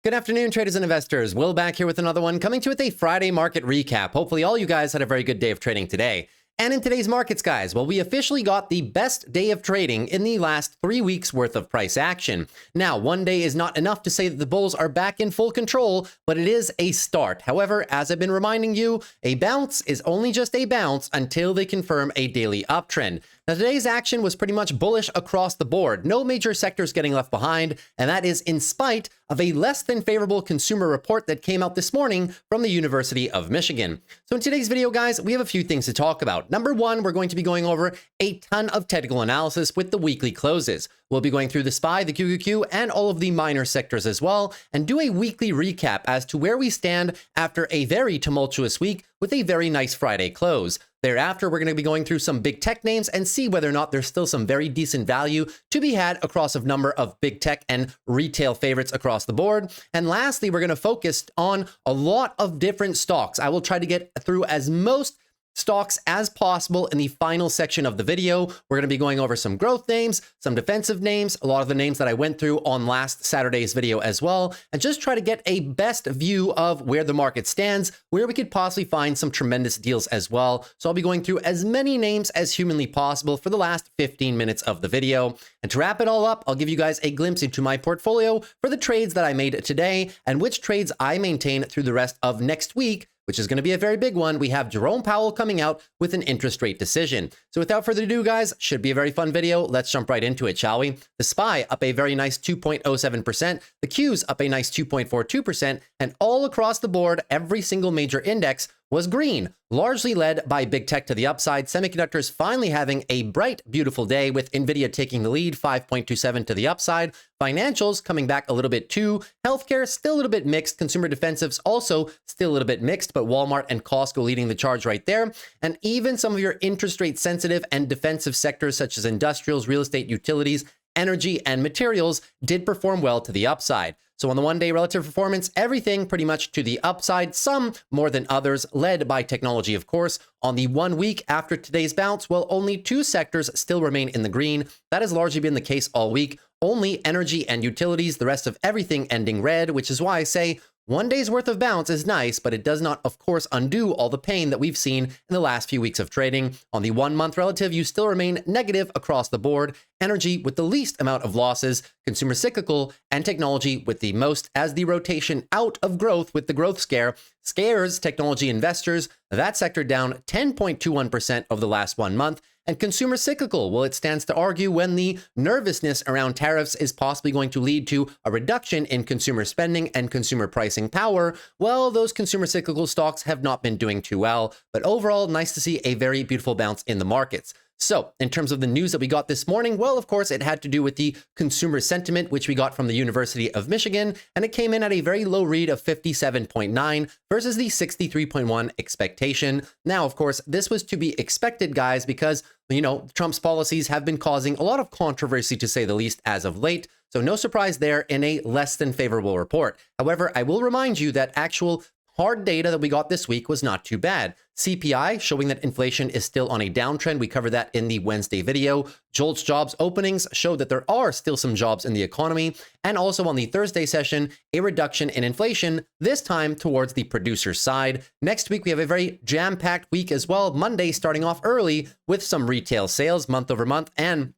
Good afternoon, traders and investors. Will back here with another one, coming to you with a Friday market recap. Hopefully all you guys had a very good day of trading today. And in today's markets, guys, well, we officially got the best day of trading in the last 3 weeks worth of price action. Now, one day is not enough to say that the bulls are back in full control, but it is a start. However, as I've been reminding you, a bounce is only just a bounce until they confirm a daily uptrend. Now, today's action was pretty much bullish across the board. No major sectors getting left behind, and that is in spite of a less than favorable consumer report that came out this morning from the University of Michigan. So in today's video, guys, we have a few things to talk about. Number one, we're going to be going over a ton of technical analysis with the weekly closes. We'll be going through the SPY, the QQQ, and all of the minor sectors as well, and do a weekly recap as to where we stand after a very tumultuous week with a very nice Friday close. Thereafter, we're going to be going through some big tech names and see whether or not there's still some very decent value to be had across a number of big tech and retail favorites across the board. And lastly, we're going to focus on a lot of different stocks. I will try to get through as most stocks as possible in the final section of the video. We're going to be going over some growth names, some defensive names, a lot of the names that I went through on last Saturday's video as well, and just try to get a best view of where the market stands, where we could possibly find some tremendous deals as well. So I'll be going through as many names as humanly possible for the last 15 minutes of the video. And to wrap it all up, I'll give you guys a glimpse into my portfolio for the trades that I made today and which trades I maintain through the rest of next week, which is going to be a very big one. We have Jerome Powell coming out with an interest rate decision. So without further ado, guys, should be a very fun video. Let's jump right into it, shall we? The SPY up a very nice 2.07%. The Qs up a nice 2.42%. And all across the board, every single major index was green, largely led by big tech to the upside. Semiconductors finally having a bright, beautiful day with NVIDIA taking the lead, 5.27 to the upside. Financials coming back a little bit too. Healthcare still a little bit mixed. Consumer defensives also still a little bit mixed, but Walmart and Costco leading the charge right there. And even some of your interest rate sensitive and defensive sectors such as industrials, real estate, utilities, energy, and materials did perform well to the upside. So on the one-day relative performance, everything pretty much to the upside, some more than others, led by technology, of course. On the 1 week after today's bounce, well, only 2 sectors still remain in the green. That has largely been the case all week. Only energy and utilities, the rest of everything ending red, which is why I say 1 day's worth of bounce is nice, but it does not, of course, undo all the pain that we've seen in the last few weeks of trading. On the 1 month relative, you still remain negative across the board. Energy with the least amount of losses, consumer cyclical, and technology with the most, as the rotation out of growth with the growth scare scares technology investors. That sector down 10.21% over the last 1 month. And consumer cyclical, well, it stands to argue when the nervousness around tariffs is possibly going to lead to a reduction in consumer spending and consumer pricing power, well, those consumer cyclical stocks have not been doing too well. But overall, nice to see a very beautiful bounce in the markets. So in terms of the news that we got this morning, well, of course, it had to do with the consumer sentiment, which we got from the University of Michigan, and it came in at a very low read of 57.9 versus the 63.1 expectation. Now, of course, this was to be expected, guys, because, you know, Trump's policies have been causing a lot of controversy, to say the least, as of late. So no surprise there in a less than favorable report. However, I will remind you that actual hard data that we got this week was not too bad. CPI showing that inflation is still on a downtrend. We covered that in the Wednesday video. Jolt's jobs openings showed that there are still some jobs in the economy. And also on the Thursday session, a reduction in inflation, this time towards the producer side. Next week, we have a very jam-packed week as well. Monday starting off early with some retail sales month over month and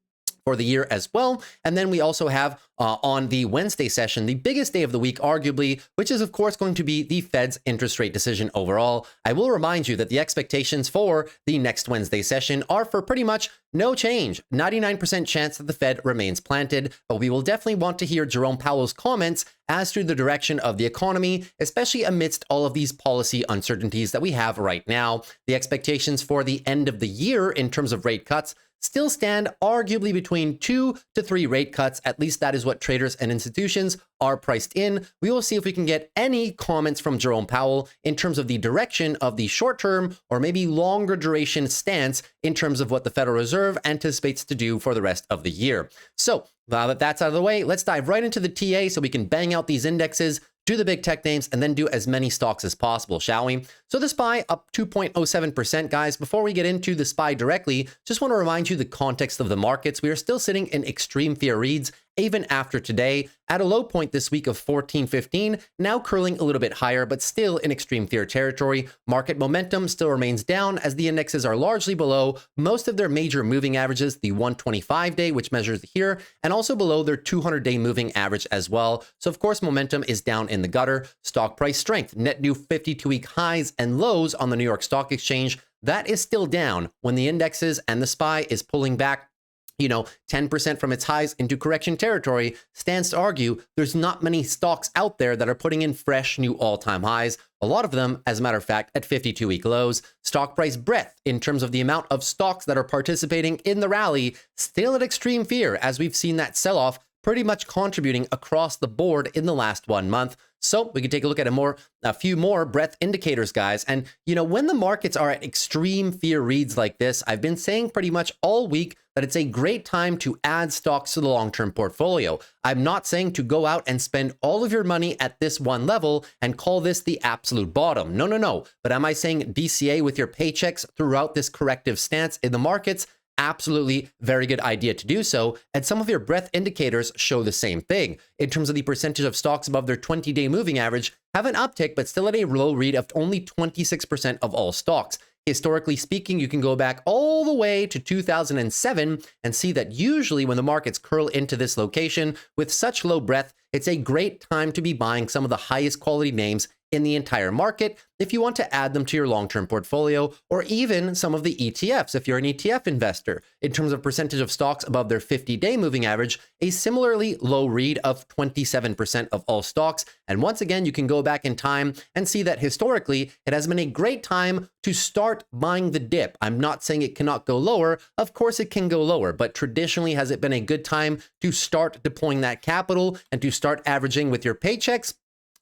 for the year as well. And then we also have on the Wednesday session, the biggest day of the week, arguably, which is, of course, going to be the Fed's interest rate decision overall. I will remind you that the expectations for the next Wednesday session are for pretty much no change. 99% chance that the Fed remains planted, but we will definitely want to hear Jerome Powell's comments as to the direction of the economy, especially amidst all of these policy uncertainties that we have right now. The expectations for the end of the year in terms of rate cuts still stand arguably between 2 to 3 rate cuts. At least that is what traders and institutions are priced in. We will see if we can get any comments from Jerome Powell in terms of the direction of the short-term or maybe longer duration stance in terms of what the Federal Reserve anticipates to do for the rest of the year. So now that that's out of the way, let's dive right into the TA so we can bang out these indexes, do the big tech names, and then do as many stocks as possible, shall we? So the SPY up 2.07%, guys. Before we get into the SPY directly, just want to remind you the context of the markets. We are still sitting in extreme fear reads even after today, at a low point this week of 1415, now curling a little bit higher, but still in extreme fear territory. Market momentum still remains down as the indexes are largely below most of their major moving averages, the 125-day, which measures here, and also below their 200-day moving average as well. So of course, momentum is down in the gutter. Stock price strength, net new 52-week highs and lows on the New York Stock Exchange, that is still down when the indexes and the SPY is pulling back 10% from its highs into correction territory. Stands to argue there's not many stocks out there that are putting in fresh new all-time highs. A lot of them, as a matter of fact, at 52-week lows. Stock price breadth in terms of the amount of stocks that are participating in the rally, still at extreme fear, as we've seen that sell-off pretty much contributing across the board in the last 1 month. So we can take a look at a few more breadth indicators, guys. And, when the markets are at extreme fear reads like this, I've been saying pretty much all week that it's a great time to add stocks to the long-term portfolio. I'm not saying to go out and spend all of your money at this one level and call this the absolute bottom. No. But am I saying DCA with your paychecks throughout this corrective stance in the markets? Absolutely very good idea to do so. And some of your breadth indicators show the same thing. In terms of the percentage of stocks above their 20-day moving average, have an uptick, but still at a low read of only 26% of all stocks. Historically speaking, you can go back all the way to 2007 and see that usually when the markets curl into this location with such low breadth, it's a great time to be buying some of the highest quality names in the entire market if you want to add them to your long-term portfolio, or even some of the ETFs if you're an ETF investor. In terms of percentage of stocks above their 50-day moving average, a similarly low read of 27% of all stocks. And once again, you can go back in time and see that historically, it has been a great time to start buying the dip. I'm not saying it cannot go lower. Of course it can go lower, but traditionally has it been a good time to start deploying that capital and to start averaging with your paychecks?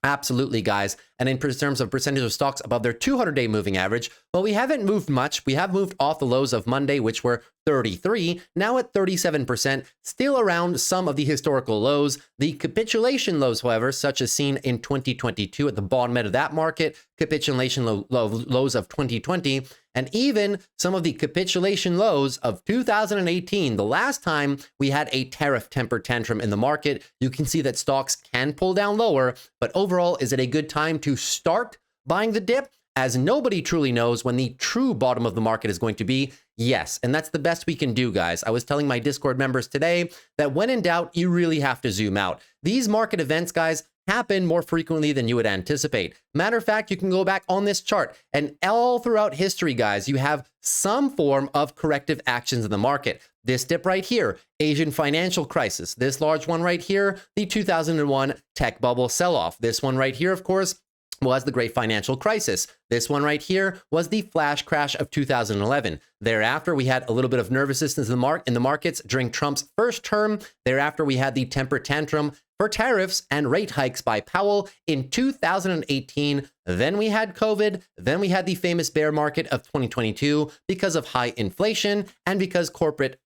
Absolutely, guys. And in terms of percentage of stocks above their 200-day moving average, well, we haven't moved much. We have moved off the lows of Monday, which were 33, now at 37%, still around some of the historical lows. The capitulation lows, however, such as seen in 2022 at the bottom end of that market, capitulation lows of 2020, and even some of the capitulation lows of 2018, the last time we had a tariff temper tantrum in the market. You can see that stocks can pull down lower, but overall, is it a good time to start buying the dip? As nobody truly knows when the true bottom of the market is going to be. Yes, and that's the best we can do, guys. I was telling my Discord members today that when in doubt, you really have to zoom out. These market events, guys, happen more frequently than you would anticipate. Matter of fact, you can go back on this chart, and all throughout history, guys, you have some form of corrective actions in the market. This dip right here, Asian financial crisis. This large one right here, the 2001 tech bubble sell-off. This one right here, of course, was the great financial crisis. This one right here was the flash crash of 2011. Thereafter, we had a little bit of nervousness in the markets during Trump's first term. Thereafter, we had the temper tantrum for tariffs and rate hikes by Powell in 2018. Then we had COVID. Then we had the famous bear market of 2022 because of high inflation and because corporate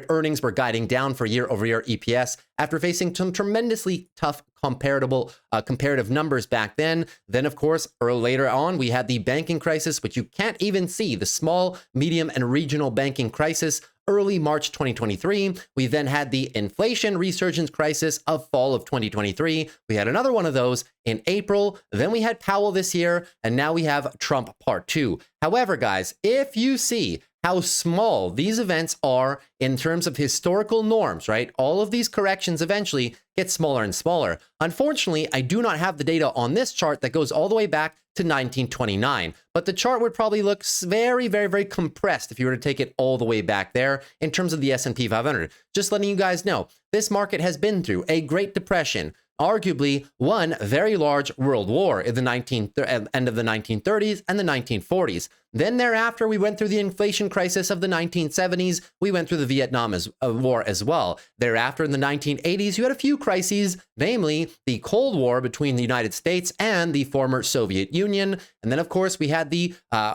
earnings were guiding down for year-over-year EPS after facing some tremendously tough comparative numbers back then. Then, of course, later on, we had the banking crisis, which you can't even see, the small, medium, and regional banking crisis, early March 2023. We then had the inflation resurgence crisis of fall of 2023. We had another one of those in April. Then we had Powell this year, and now we have Trump Part 2. However, guys, if you see how small these events are in terms of historical norms, right? All of these corrections eventually get smaller and smaller. Unfortunately, I do not have the data on this chart that goes all the way back to 1929, but the chart would probably look very, very, very compressed if you were to take it all the way back there in terms of the S&P 500. Just letting you guys know, this market has been through a Great Depression, arguably one very large world war in the end of the 1930s and the 1940s. Then thereafter, we went through the inflation crisis of the 1970s. We went through the Vietnam War as well. Thereafter, in the 1980s, you had a few crises, namely the Cold War between the United States and the former Soviet Union. And then, of course, we had the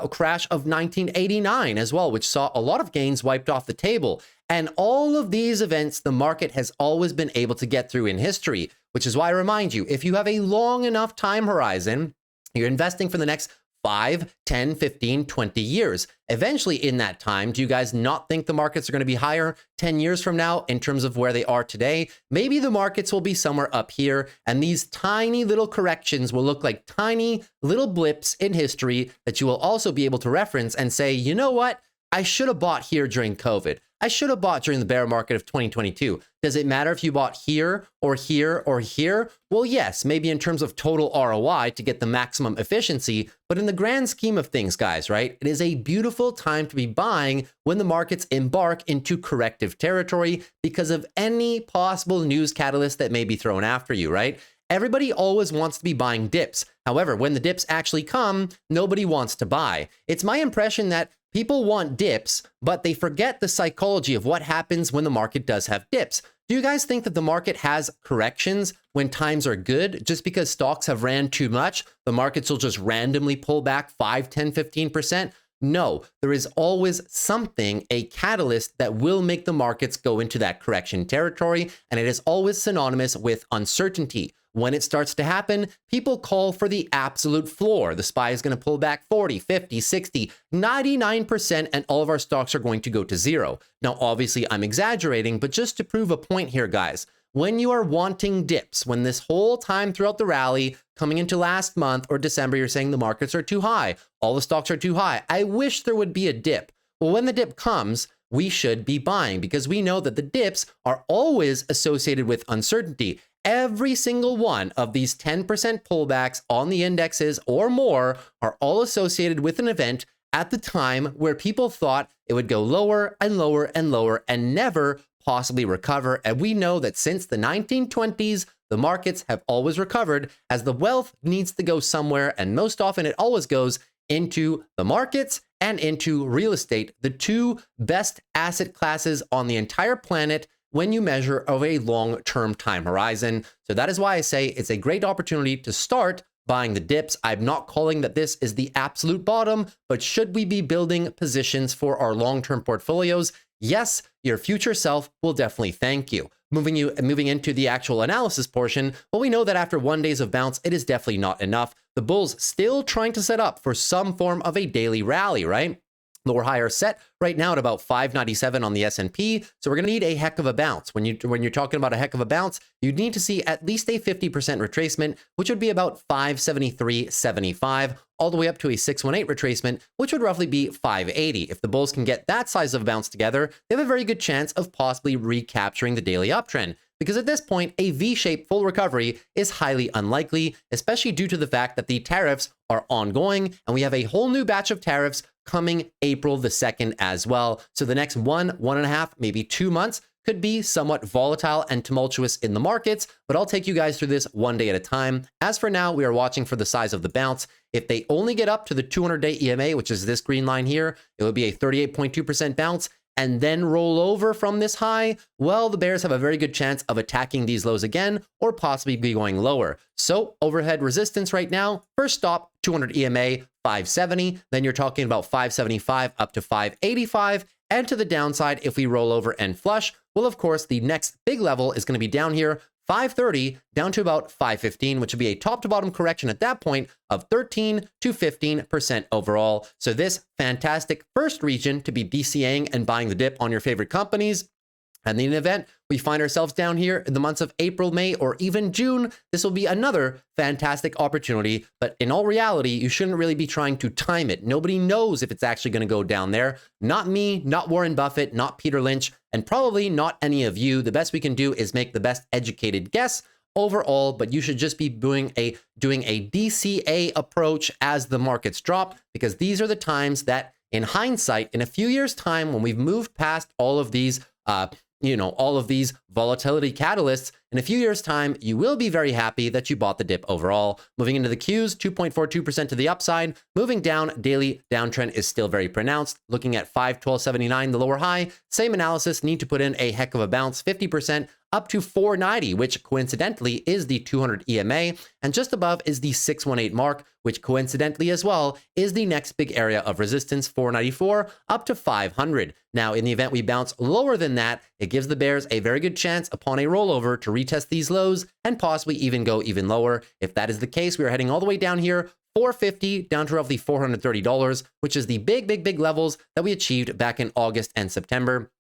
crash of 1989 as well, which saw a lot of gains wiped off the table. And all of these events, the market has always been able to get through in history, which is why I remind you, if you have a long enough time horizon, you're investing for the next 5, 10, 15, 20 years. Eventually in that time, do you guys not think the markets are going to be higher 10 years from now in terms of where they are today? Maybe the markets will be somewhere up here, and these tiny little corrections will look like tiny little blips in history that you will also be able to reference and say, you know what? I should have bought here during COVID. I should have bought during the bear market of 2022. Does it matter if you bought here or here or here? Well, yes, maybe in terms of total ROI to get the maximum efficiency, but in the grand scheme of things, guys, right? It is a beautiful time to be buying when the markets embark into corrective territory because of any possible news catalyst that may be thrown after you, right? Everybody always wants to be buying dips. However, when the dips actually come, nobody wants to buy. It's my impression that people want dips, but they forget the psychology of what happens when the market does have dips. Do you guys think that the market has corrections when times are good? Just because stocks have ran too much, the markets will just randomly pull back 5, 10, 15%? No, there is always something, a catalyst that will make the markets go into that correction territory, and it is always synonymous with uncertainty. When it starts to happen, people call for the absolute floor. The SPY is going to pull back 40, 50, 60, 99%, and all of our stocks are going to go to zero. Now, obviously, I'm exaggerating, but just to prove a point here, guys, when you are wanting dips, when this whole time throughout the rally, coming into last month or December, you're saying the markets are too high, all the stocks are too high, I wish there would be a dip. Well, when the dip comes, we should be buying because we know that the dips are always associated with uncertainty. Every single one of these 10% pullbacks on the indexes or more are all associated with an event at the time where people thought it would go lower and lower and lower and never possibly recover. And we know that since the 1920s, the markets have always recovered as the wealth needs to go somewhere. And most often it always goes into the markets and into real estate, the two best asset classes on the entire planet when you measure of a long-term time horizon. So that is why I say it's a great opportunity to start buying the dips. I'm not calling that this is the absolute bottom, but should we be building positions for our long-term portfolios? Yes, your future self will definitely thank you. Moving into the actual analysis portion, well, we know that after 1 day of bounce, it is definitely not enough. The bulls still trying to set up for some form of a daily rally, right? Lower higher set right now at about 597 on the S&P. So we're going to need a heck of a bounce. When you're talking about a heck of a bounce, you need to see at least a 50% retracement, which would be about 573.75, all the way up to a 618 retracement, which would roughly be 580. If the bulls can get that size of a bounce together, they have a very good chance of possibly recapturing the daily uptrend. Because at this point, a V-shaped full recovery is highly unlikely, especially due to the fact that the tariffs are ongoing, and we have a whole new batch of tariffs coming April the 2nd as well. So the next 1.5, maybe 2 months could be somewhat volatile and tumultuous in the markets, but I'll take you guys through this 1 day at a time. As for now, we are watching for the size of the bounce. If they only get up to the 200-day EMA, which is this green line here, it would be a 38.2% bounce, and then roll over from this high, well, the bears have a very good chance of attacking these lows again or possibly be going lower. So overhead resistance right now, first stop, 200 EMA, 570. Then you're talking about 575 up to 585. And to the downside, if we roll over and flush, well, of course, the next big level is going to be down here, 530 down to about 515, which would be a top to bottom correction at that point of 13 to 15% overall. So this fantastic first region to be DCAing and buying the dip on your favorite companies. And in the event we find ourselves down here in the months of April, May, or even June, this will be another fantastic opportunity. But in all reality, you shouldn't really be trying to time it. Nobody knows if it's actually going to go down there. Not me, not Warren Buffett, not Peter Lynch, and probably not any of you. The best we can do is make the best educated guess overall, but you should just be doing a DCA approach as the markets drop, because these are the times that, in hindsight, in a few years' time, when we've moved past all of these all of these volatility catalysts, in a few years' time, you will be very happy that you bought the dip overall. Moving into the Qs, 2.42% to the upside. Moving down, daily downtrend is still very pronounced. Looking at 512.79, the lower high, same analysis, need to put in a heck of a bounce, 50% up to 490, which coincidentally is the 200 EMA, and just above is the 618 mark, which coincidentally as well is the next big area of resistance, 494 up to 500. Now, in the event we bounce lower than that, it gives the bears a very good chance upon a rollover to retest these lows and possibly even go even lower. If that is the case, we are heading all the way down here, $450 down to roughly $430, which is the big levels that we achieved back in August and September.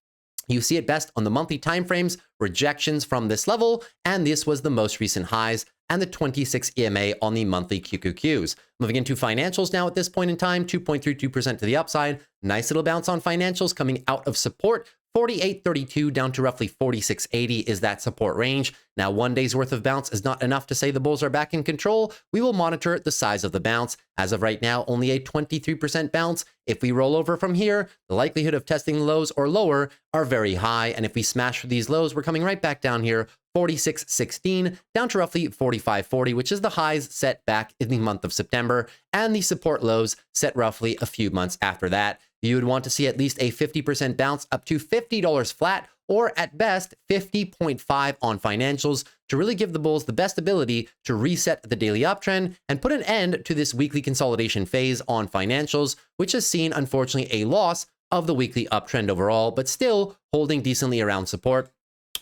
You see it best on the monthly timeframes, rejections from this level, and this was the most recent highs and the 26 EMA on the monthly QQQs. Moving into financials now at this point in time, 2.32% to the upside. Nice little bounce on financials coming out of support. 48.32 down to roughly 46.80 is that support range. Now, 1 day's worth of bounce is not enough to say the bulls are back in control. We will monitor the size of the bounce. As of right now, only a 23% bounce. If we roll over from here, the likelihood of testing lows or lower are very high. And if we smash through these lows, we're coming right back down here, 46.16 down to roughly 45.40, which is the highs set back in the month of September, and the support lows set roughly a few months after that. You would want to see at least a 50% bounce up to $50 flat, or at best 50.5 on financials to really give the bulls the best ability to reset the daily uptrend and put an end to this weekly consolidation phase on financials, which has seen, unfortunately, a loss of the weekly uptrend overall, but still holding decently around support.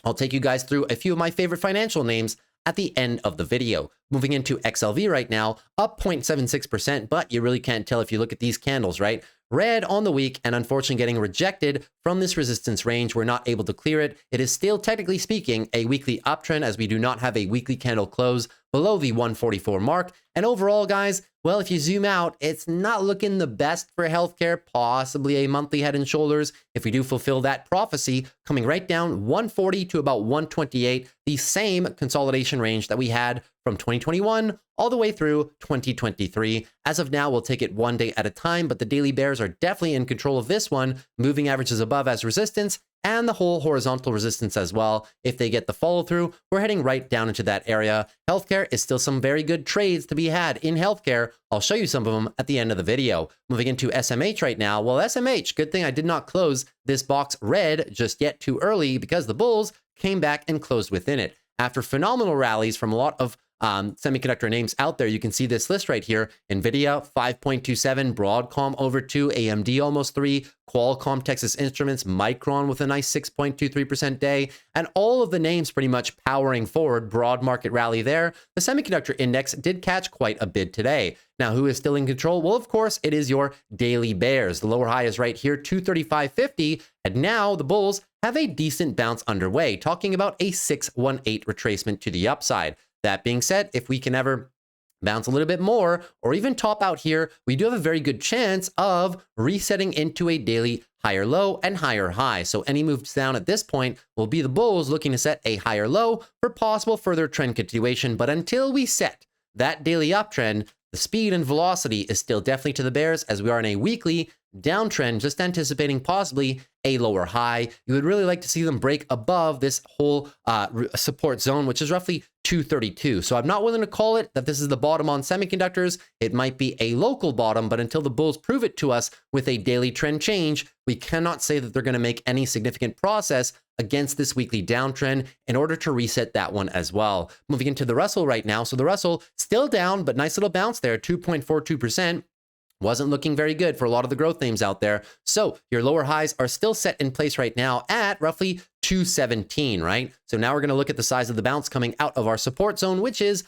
I'll take you guys through a few of my favorite financial names at the end of the video. Moving into XLV right now, up 0.76%, but you really can't tell if you look at these candles, right? Red on the week, and unfortunately getting rejected from this resistance range. We're not able to clear it. It is still, technically speaking, a weekly uptrend, as we do not have a weekly candle close below the 144 mark. And overall, guys, well, if you zoom out, it's not looking the best for healthcare, possibly a monthly head and shoulders. If we do fulfill that prophecy, coming right down 140 to about 128, the same consolidation range that we had from 2021 all the way through 2023. As of now, we'll take it 1 day at a time, but the daily bears are definitely in control of this one. Moving averages above as resistance, and the whole horizontal resistance as well. If they get the follow through, we're heading right down into that area. Healthcare is still some very good trades to be had in healthcare. I'll show you some of them at the end of the video. Moving into SMH right now. Well, SMH, good thing I did not close this box red just yet too early, because the bulls came back and closed within it. After phenomenal rallies from a lot of semiconductor names out there, you can see this list right here. NVIDIA 5.27, Broadcom over 2, AMD almost 3, Qualcomm, Texas Instruments, Micron with a nice 6.23% day, and all of the names pretty much powering forward. Broad market rally there. The semiconductor index did catch quite a bid today. Now, who is still in control? Well, of course, it is your daily bears. The lower high is right here, 235.50, and now the bulls have a decent bounce underway, talking about a 618 retracement to the upside. That being said, if we can ever bounce a little bit more or even top out here, we do have a very good chance of resetting into a daily higher low and higher high. So any moves down at this point will be the bulls looking to set a higher low for possible further trend continuation. But until we set that daily uptrend, the speed and velocity is still definitely to the bears, as we are in a weekly downtrend, just anticipating possibly a lower high. You would really like to see them break above this whole support zone, which is roughly 232. So I'm not willing to call it that this is the bottom on semiconductors. It might be a local bottom, but until the bulls prove it to us with a daily trend change, we cannot say that they're going to make any significant process against this weekly downtrend in order to reset that one as well. Moving into the Russell right now. So the Russell still down, but nice little bounce there, 2.42%. Wasn't looking very good for a lot of the growth names out there. So your lower highs are still set in place right now at roughly 217, right? So now we're going to look at the size of the bounce coming out of our support zone, which is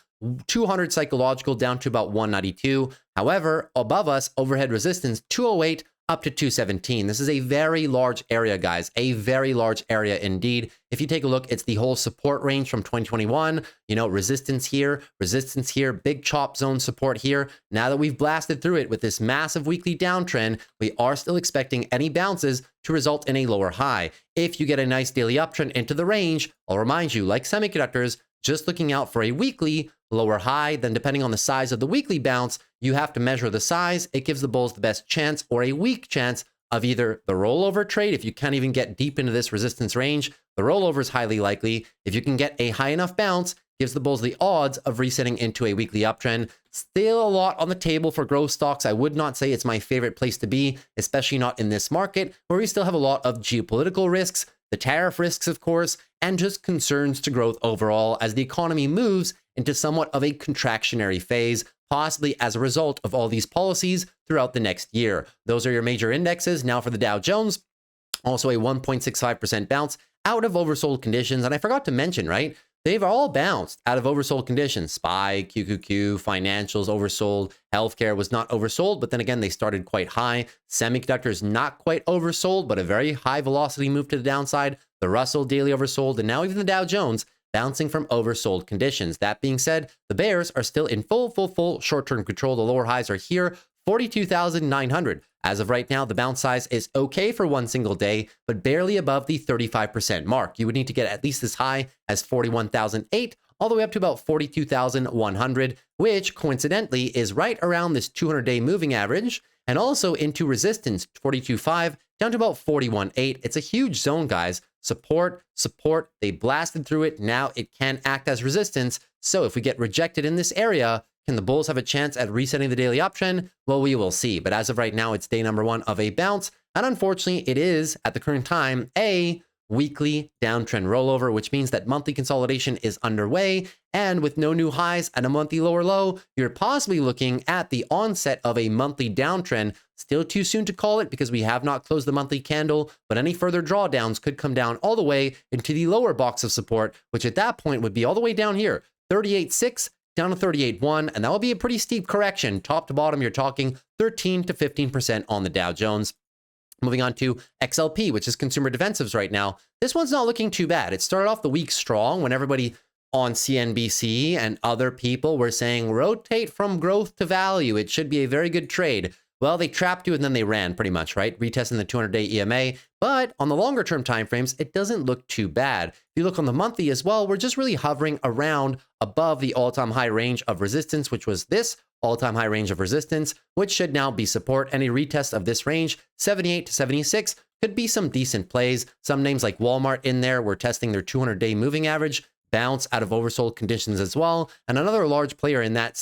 200 psychological down to about 192. However, above us, overhead resistance 208 up to 217. This is a very large area, guys, a very large area indeed. If you take a look, it's the whole support range from 2021, resistance here, big chop zone support here. Now that we've blasted through it with this massive weekly downtrend, we are still expecting any bounces to result in a lower high. If you get a nice daily uptrend into the range, I'll remind you, like semiconductors, just looking out for a weekly lower high, then depending on the size of the weekly bounce, you have to measure the size. It gives the bulls the best chance or a weak chance of either the rollover trade. If you can't even get deep into this resistance range, the rollover is highly likely. If you can get a high enough bounce, gives the bulls the odds of resetting into a weekly uptrend. Still a lot on the table for growth stocks. I would not say it's my favorite place to be, especially not in this market where we still have a lot of geopolitical risks, the tariff risks, of course, and just concerns to growth overall as the economy moves into somewhat of a contractionary phase, possibly as a result of all these policies throughout the next year. Those are your major indexes. Now for the Dow Jones, also a 1.65% bounce out of oversold conditions. And I forgot to mention, right? they've all bounced out of oversold conditions. SPY, QQQ, financials oversold. Healthcare was not oversold, but then again, they started quite high. Semiconductors not quite oversold, but a very high velocity move to the downside. The Russell daily oversold, and now even the Dow Jones bouncing from oversold conditions. That being said, the bears are still in full short-term control. The lower highs are here, 42,900. As of right now, the bounce size is okay for one single day, but barely above the 35% mark. You would need to get at least as high as 41,008, all the way up to about 42,100, which coincidentally is right around this 200-day moving average, and also into resistance 42.5 down to about 41.8. It's a huge zone, guys. Support, they blasted through it. Now it can act as resistance. So if we get rejected in this area, can the bulls have a chance at resetting the daily uptrend? Well, we will see. But as of right now, it's day number 1 of a bounce. And unfortunately, it is, at the current time, a weekly downtrend rollover, which means that monthly consolidation is underway. And with no new highs and a monthly lower low, you're possibly looking at the onset of a monthly downtrend. Still too soon to call it because we have not closed the monthly candle, but any further drawdowns could come down all the way into the lower box of support, which at that point would be all the way down here, 38.6 down to 38.1, and that will be a pretty steep correction. Top to bottom, you're talking 13 to 15% on the Dow Jones. Moving on to XLP, which is consumer defensives right now. This one's not looking too bad. It started off the week strong when everybody on CNBC and other people were saying, rotate from growth to value. It should be a very good trade. Well, they trapped you and then they ran pretty much, right? Retesting the 200-day EMA. But on the longer term timeframes, it doesn't look too bad. If you look on the monthly as well, we're just really hovering around above the all-time high range of resistance, which was this all-time high range of resistance, which should now be support. Any retest of this range, 78 to 76, could be some decent plays. Some names like Walmart in there were testing their 200-day moving average, bounce out of oversold conditions as well. And another large player in that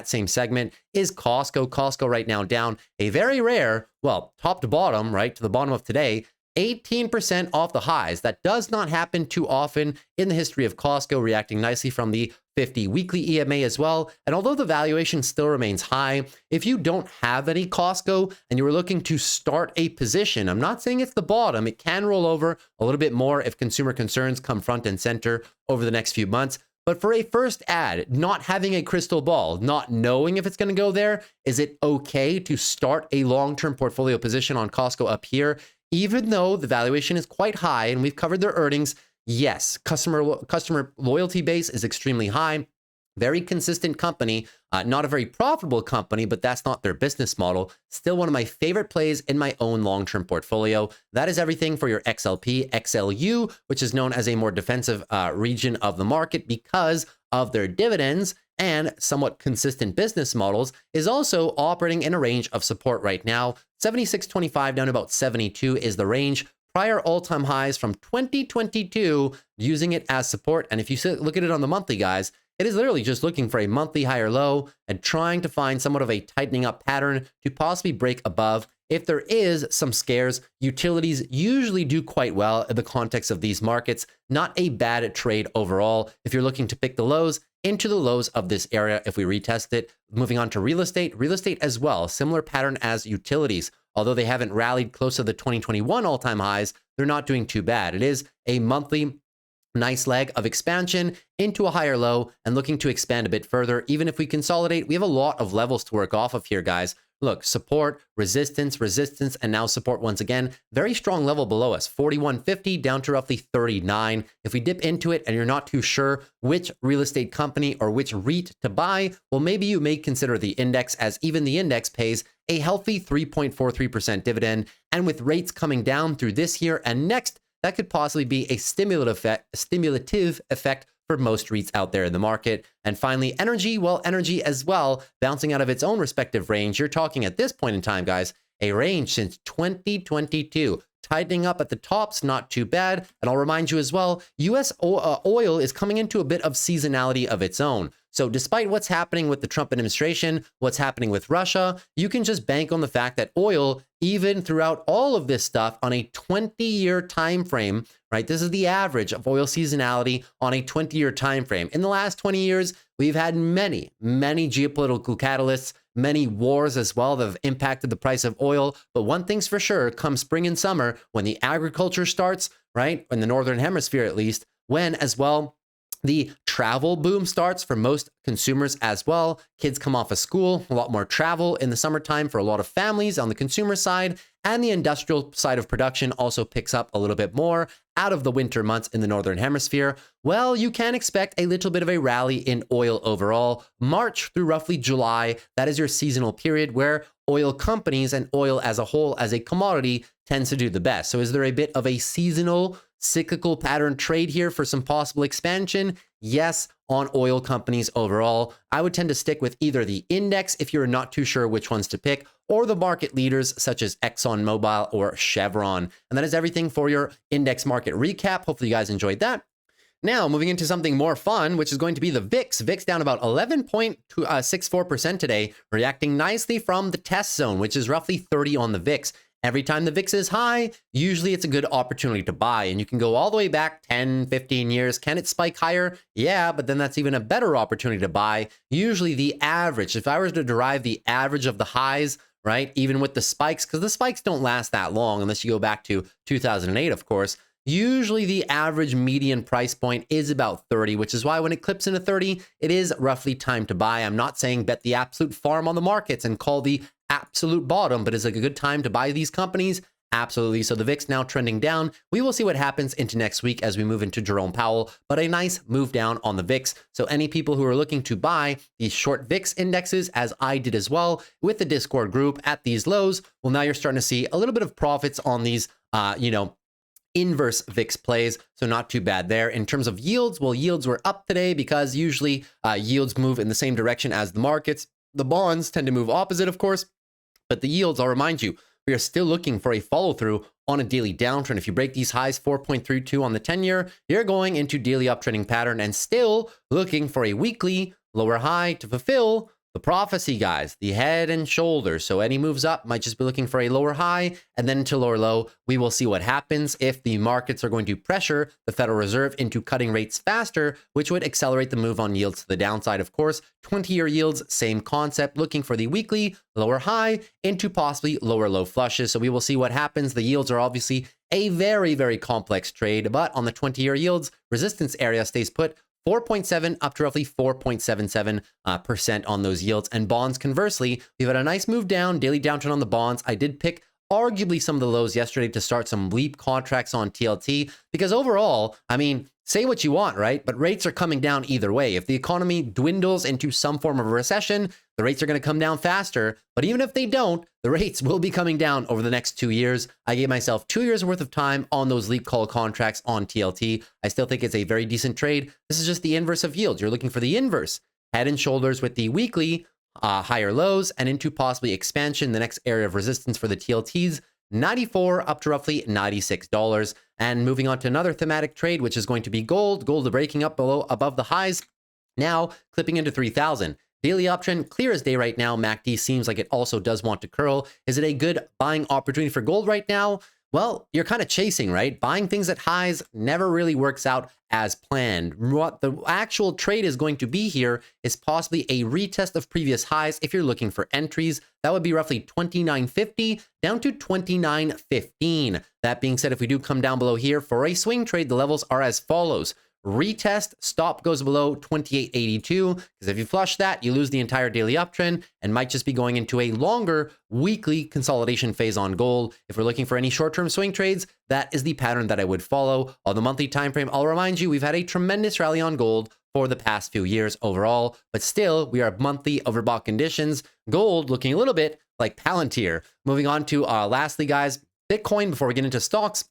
same segment is Costco. Costco right now down a very rare, well, top to bottom, right to the bottom of today, 18% off the highs. That does not happen too often in the history of Costco, reacting nicely from the 50 weekly EMA as well. And although the valuation still remains high, if you don't have any Costco and you were looking to start a position, I'm not saying it's the bottom. It can roll over a little bit more if consumer concerns come front and center over the next few months. But for a first ad, not having a crystal ball, not knowing if it's going to go there, is it okay to start a long-term portfolio position on Costco up here? Even though the valuation is quite high and we've covered their earnings, yes, customer loyalty base is extremely high. Very consistent company, not a very profitable company, but that's not their business model. Still one of my favorite plays in my own long-term portfolio. That is everything for your XLP. XLU, which is known as a more defensive region of the market because of their dividends and somewhat consistent business models, is also operating in a range of support right now. 76.25 down to about 72 is the range. Prior all-time highs from 2022, using it as support. And if you look at it on the monthly, guys, it is literally just looking for a monthly higher low and trying to find somewhat of a tightening up pattern to possibly break above. If there is some scares, utilities usually do quite well in the context of these markets. Not a bad trade overall. If you're looking to pick the lows, into the lows of this area if we retest it. Moving on to real estate as well. Similar pattern as utilities. Although they haven't rallied close to the 2021 all-time highs, they're not doing too bad. It is a monthly nice leg of expansion into a higher low and looking to expand a bit further. Even if we consolidate, we have a lot of levels to work off of here, guys. Look, support, resistance, and now support once again. Very strong level below us, 41.50 down to roughly 39. If we dip into it and you're not too sure which real estate company or which REIT to buy, well, maybe you may consider the index, as even the index pays a healthy 3.43% dividend. And with rates coming down through this year and next, that could possibly be a stimulative effect for most REITs out there in the market. And finally, energy, well, energy as well, bouncing out of its own respective range. You're talking at this point in time, guys, a range since 2022. Tightening up at the tops, not too bad. And I'll remind you as well, US oil is coming into a bit of seasonality of its own. So despite what's happening with the Trump administration, what's happening with Russia, you can just bank on the fact that oil, even throughout all of this stuff on a 20-year time frame, right? This is the average of oil seasonality on a 20-year time frame. In the last 20 years, we've had many geopolitical catalysts, many wars as well that have impacted the price of oil. But one thing's for sure, come spring and summer, when the agriculture starts, right? In the Northern Hemisphere, at least, when as well, The travel boom starts for most consumers as well. Kids come off of school, a lot more travel in the summertime for a lot of families on the consumer side, and the industrial side of production also picks up a little bit more out of the winter months in the Northern Hemisphere. Well, you can expect a little bit of a rally in oil overall. March through roughly July, that is your seasonal period where oil companies and oil as a whole as a commodity tends to do the best. So is there a bit of a seasonal cyclical pattern trade here for some possible expansion? Yes, on oil companies overall. I would tend to stick with either the index if you're not too sure which ones to pick, or the market leaders such as ExxonMobil or Chevron. And that is everything for your index market recap. Hopefully you guys enjoyed that. Now, moving into something more fun, which is going to be the VIX. VIX down about 11.64% today, reacting nicely from the test zone, which is roughly 30 on the VIX. Every time the VIX is high, usually it's a good opportunity to buy, and you can go all the way back 10, 15 years. Can it spike higher? Yeah, but then that's even a better opportunity to buy. Usually the average, if I were to derive the average of the highs, right, even with the spikes, because the spikes don't last that long unless you go back to 2008, of course. Usually the average median price point is about 30, which is why when it clips into 30, it is roughly time to buy. I'm not saying bet the absolute farm on the markets and call the absolute bottom, but is it a good time to buy these companies? Absolutely. So the VIX now trending down. We will see what happens into next week as we move into Jerome Powell, but a nice move down on the VIX. So any people who are looking to buy these short VIX indexes, as I did as well with the Discord group at these lows, well, now you're starting to see a little bit of profits on these, inverse VIX plays, so not too bad there. In terms of yields, well, yields were up today because usually yields move in the same direction as the markets. The bonds tend to move opposite, of course, but the yields, I'll remind you, we are still looking for a follow-through on a daily downtrend. If you break these highs, 4.32 on the 10-year, you're going into daily uptrending pattern and still looking for a weekly lower high to fulfill the prophecy, guys, the head and shoulders. So any moves up might just be looking for a lower high and then to lower low. We will see what happens if the markets are going to pressure the Federal Reserve into cutting rates faster, which would accelerate the move on yields to the downside. Of course, 20-year yields, same concept, looking for the weekly lower high into possibly lower low flushes. So we will see what happens. The yields are obviously a very, very complex trade, but on the 20-year yields, resistance area stays put. 4.7 up to roughly 4.77% on those yields. And bonds, conversely, we've had a nice move down, daily downtrend on the bonds. I did pick arguably some of the lows yesterday to start some leap contracts on TLT because overall, I mean, say what you want, right? But rates are coming down either way. If the economy dwindles into some form of a recession, the rates are going to come down faster. But even if they don't, the rates will be coming down over the next 2 years. I gave myself 2 years worth of time on those leap call contracts on TLT. I still think it's a very decent trade. This is just the inverse of yields. You're looking for the inverse, head and shoulders with the weekly higher lows and into possibly expansion. The next area of resistance for the TLTs, 94 up to roughly $96. And moving on to another thematic trade, which is going to be gold. Gold breaking up above the highs, now clipping into 3,000. Daily uptrend, clear as day right now. MACD seems like it also does want to curl. Is it a good buying opportunity for gold right now? Well, you're kind of chasing, right? Buying things at highs never really works out as planned. What the actual trade is going to be here is possibly a retest of previous highs. If you're looking for entries, that would be roughly 29.50 down to 29.15. That being said, if we do come down below here for a swing trade, the levels are as follows. Retest, stop goes below 28.82, because if you flush that, you lose the entire daily uptrend and might just be going into a longer weekly consolidation phase on gold. If we're looking for any short-term swing trades, that is the pattern that I would follow. On the monthly time frame, I'll remind you, we've had a tremendous rally on gold for the past few years overall, but still, we are monthly overbought conditions. Gold looking a little bit like Palantir. Moving on to lastly, guys, Bitcoin, before we get into stocks.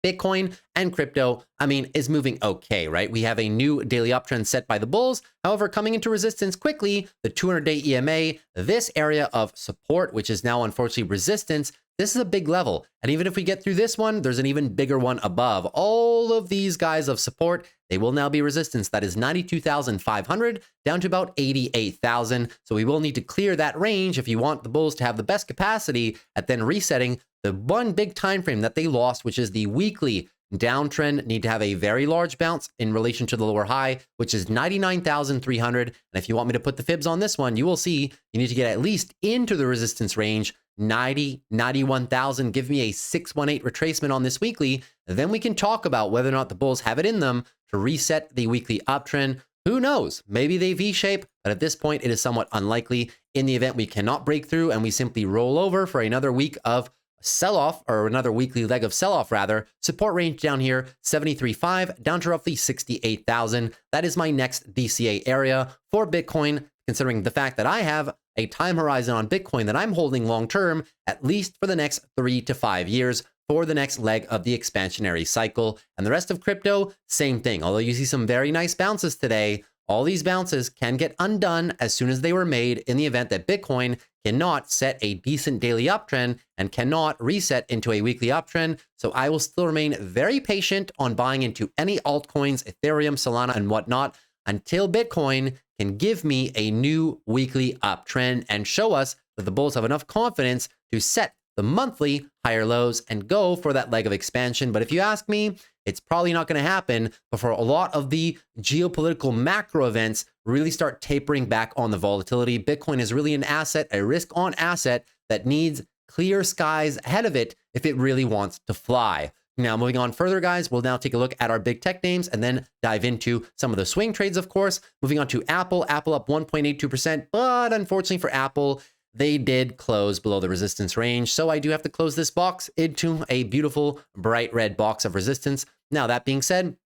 Bitcoin and crypto, I mean, is moving okay, right? We have a new daily uptrend set by the bulls. However, coming into resistance quickly, the 200-day EMA, this area of support, which is now unfortunately resistance, this is a big level. And even if we get through this one, there's an even bigger one above. All of these guys of support, they will now be resistance. That is 92,500 down to about 88,000. So we will need to clear that range if you want the bulls to have the best capacity at then resetting the one big time frame that they lost, which is the weekly downtrend. Need to have a very large bounce in relation to the lower high, which is 99,300. And if you want me to put the fibs on this one, you will see you need to get at least into the resistance range, 90, 91,000, give me a 618 retracement on this weekly, then we can talk about whether or not the bulls have it in them to reset the weekly uptrend. Who knows? Maybe they V-shape, but at this point, it is somewhat unlikely. In the event we cannot break through and we simply roll over for another week of sell-off, or another weekly leg of sell-off rather, support range down here, 73.5 down to roughly 68,000. That is my next DCA area for Bitcoin, considering the fact that I have a time horizon on Bitcoin that I'm holding long-term, at least for the next 3 to 5 years, for the next leg of the expansionary cycle. And the rest of crypto, same thing. Although you see some very nice bounces today, all these bounces can get undone as soon as they were made in the event that Bitcoin cannot set a decent daily uptrend and cannot reset into a weekly uptrend. So I will still remain very patient on buying into any altcoins, Ethereum, Solana, and whatnot, until Bitcoin can give me a new weekly uptrend and show us that the bulls have enough confidence to set the monthly higher lows and go for that leg of expansion. But if you ask me, it's probably not going to happen before a lot of the geopolitical macro events really start tapering back on the volatility. Bitcoin is really an asset, a risk on asset that needs clear skies ahead of it if it really wants to fly. Now, moving on further, guys, we'll now take a look at our big tech names and then dive into some of the swing trades, of course. Moving on to Apple. Apple up 1.82%, but unfortunately for Apple, they did close below the resistance range. So I do have to close this box into a beautiful bright red box of resistance. Now, that being said,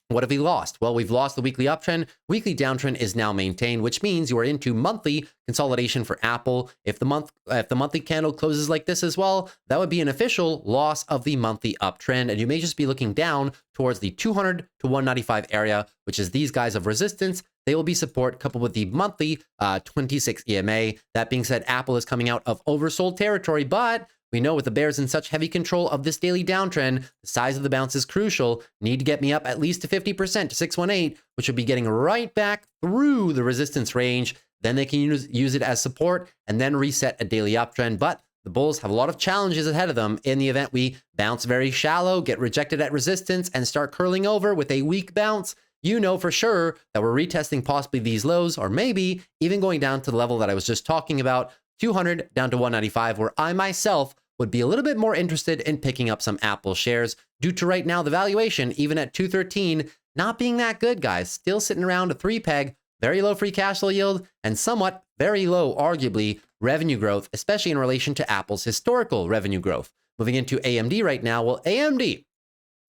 what have we lost? Well, we've lost the weekly uptrend. Weekly downtrend is now maintained, which means you are into monthly consolidation for Apple. If the monthly candle closes like this as well, that would be an official loss of the monthly uptrend, and you may just be looking down towards the 200 to 195 area, which is these guys of resistance. They will be support coupled with the monthly 26 EMA. That being said, Apple is coming out of oversold territory, but we know with the bears in such heavy control of this daily downtrend, the size of the bounce is crucial. Need to get me up at least to 50% to 618, which would be getting right back through the resistance range. Then they can use it as support and then reset a daily uptrend. But the bulls have a lot of challenges ahead of them in the event we bounce very shallow, get rejected at resistance, and start curling over with a weak bounce. You know for sure that we're retesting possibly these lows, or maybe even going down to the level that I was just talking about, 200 down to 195, where I myself would be a little bit more interested in picking up some Apple shares due to right now the valuation, even at 213, not being that good, guys. Still sitting around a 3 peg, very low free cash flow yield, and somewhat very low, arguably, revenue growth, especially in relation to Apple's historical revenue growth. Moving into AMD right now, well, AMD,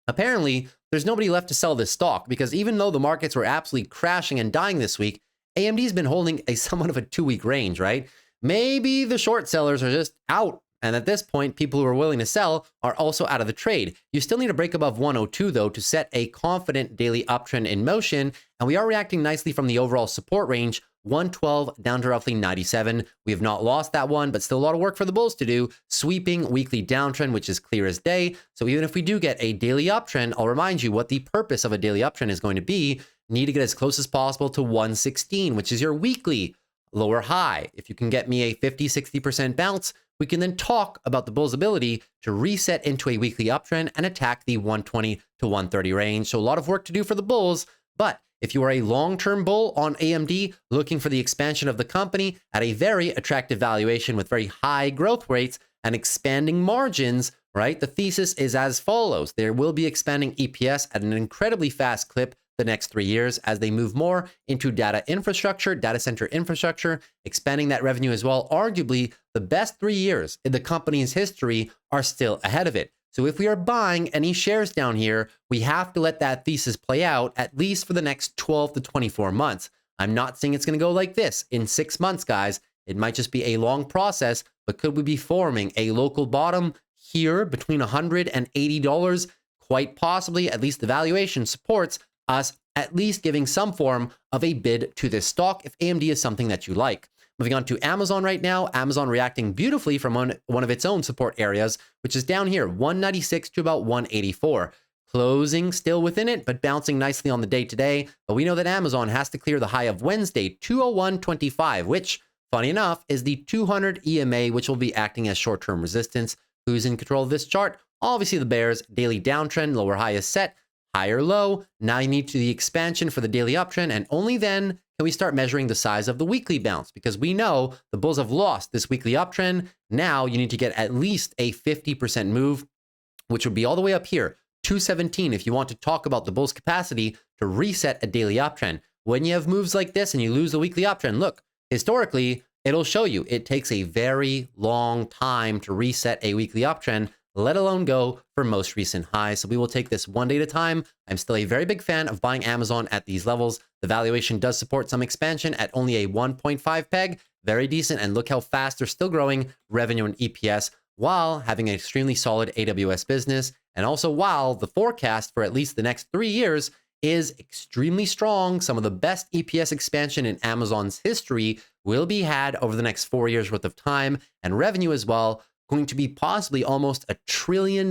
apparently, there's nobody left to sell this stock because even though the markets were absolutely crashing and dying this week, AMD's been holding a somewhat of a 2-week range, right? Maybe the short sellers are just out. And at this point, people who are willing to sell are also out of the trade. You still need to break above 102, though, to set a confident daily uptrend in motion. And we are reacting nicely from the overall support range, 112 down to roughly 97. We have not lost that one, but still a lot of work for the bulls to do. Sweeping weekly downtrend, which is clear as day. So even if we do get a daily uptrend, I'll remind you what the purpose of a daily uptrend is going to be. Need to get as close as possible to 116, which is your weekly lower high. If you can get me a 50, 60% bounce, we can then talk about the bull's ability to reset into a weekly uptrend and attack the 120 to 130 range. So a lot of work to do for the bulls, but if you are a long-term bull on AMD looking for the expansion of the company at a very attractive valuation with very high growth rates and expanding margins, right? The thesis is as follows. There will be expanding EPS at an incredibly fast clip the next 3 years as they move more into data infrastructure, data center infrastructure, expanding that revenue as well. Arguably, the best 3 years in the company's history are still ahead of it. So if we are buying any shares down here, we have to let that thesis play out at least for the next 12 to 24 months. I'm not saying it's going to go like this in 6 months, guys. It might just be a long process, but could we be forming a local bottom here between $100 and $80? Quite possibly, at least the valuation supports us at least giving some form of a bid to this stock if AMD is something that you like. Moving on to Amazon right now, Amazon reacting beautifully from one of its own support areas, which is down here, 196 to about 184. Closing still within it, but bouncing nicely on the day today. But we know that Amazon has to clear the high of Wednesday, 201.25, which, funny enough, is the 200 EMA, which will be acting as short-term resistance. Who's in control of this chart? Obviously the bears. Daily downtrend, lower high is set. Higher low, now you need to the expansion for the daily uptrend, and only then can we start measuring the size of the weekly bounce? Because we know the bulls have lost this weekly uptrend. Now you need to get at least a 50% move, which would be all the way up here, 217, if you want to talk about the bull's capacity to reset a daily uptrend. When you have moves like this and you lose the weekly uptrend, look, historically, it'll show you it takes a very long time to reset a weekly uptrend, let alone go for most recent highs. So we will take this one day at a time. I'm still a very big fan of buying Amazon at these levels. The valuation does support some expansion at only a 1.5 peg, very decent. And look how fast they're still growing revenue and EPS while having an extremely solid AWS business. And also while the forecast for at least the next 3 years is extremely strong. Some of the best EPS expansion in Amazon's history will be had over the next 4 years worth of time, and revenue as well, going to be possibly almost $1 trillion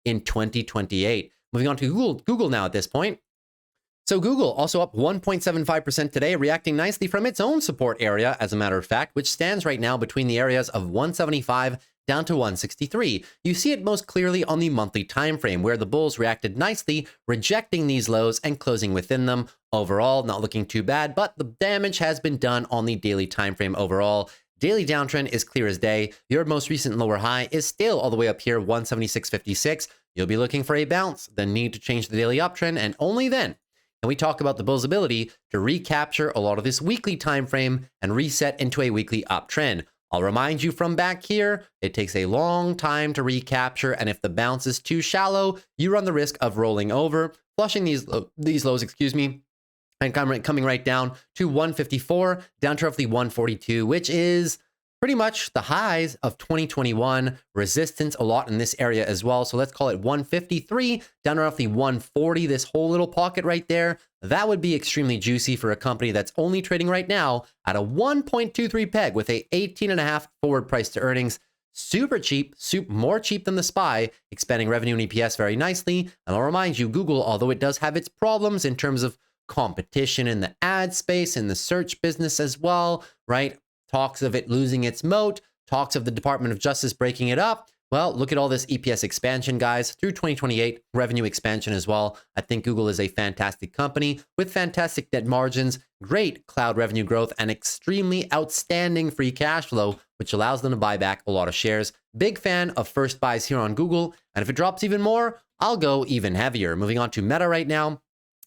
in 2028. Moving on to Google now at this point. So Google also up 1.75% today, reacting nicely from its own support area, as a matter of fact, which stands right now between the areas of 175 down to 163. You see it most clearly on the monthly time frame, where the bulls reacted nicely, rejecting these lows and closing within them. Overall, not looking too bad, but the damage has been done on the daily time frame overall. Daily downtrend is clear as day. Your most recent lower high is still all the way up here, 176.56. You'll be looking for a bounce, then need to change the daily uptrend, and only then can we talk about the bull's ability to recapture a lot of this weekly time frame and reset into a weekly uptrend. I'll remind you from back here, it takes a long time to recapture, and if the bounce is too shallow, you run the risk of rolling over, flushing these lows, and coming right down to 154, down to roughly 142, which is pretty much the highs of 2021. Resistance a lot in this area as well. So let's call it 153, down to roughly 140, this whole little pocket right there. That would be extremely juicy for a company that's only trading right now at a 1.23 peg with a 18.5 forward price to earnings. Super cheap, more cheap than the SPY, expanding revenue and EPS very nicely. And I'll remind you, Google, although it does have its problems in terms of competition in the ad space, in the search business as well, right? Talks of it losing its moat, talks of the Department of Justice breaking it up. Well, look at all this EPS expansion, guys, through 2028, revenue expansion as well. I think Google is a fantastic company with fantastic net margins, great cloud revenue growth, and extremely outstanding free cash flow, which allows them to buy back a lot of shares. Big fan of first buys here on Google. And if it drops even more, I'll go even heavier. Moving on to Meta right now.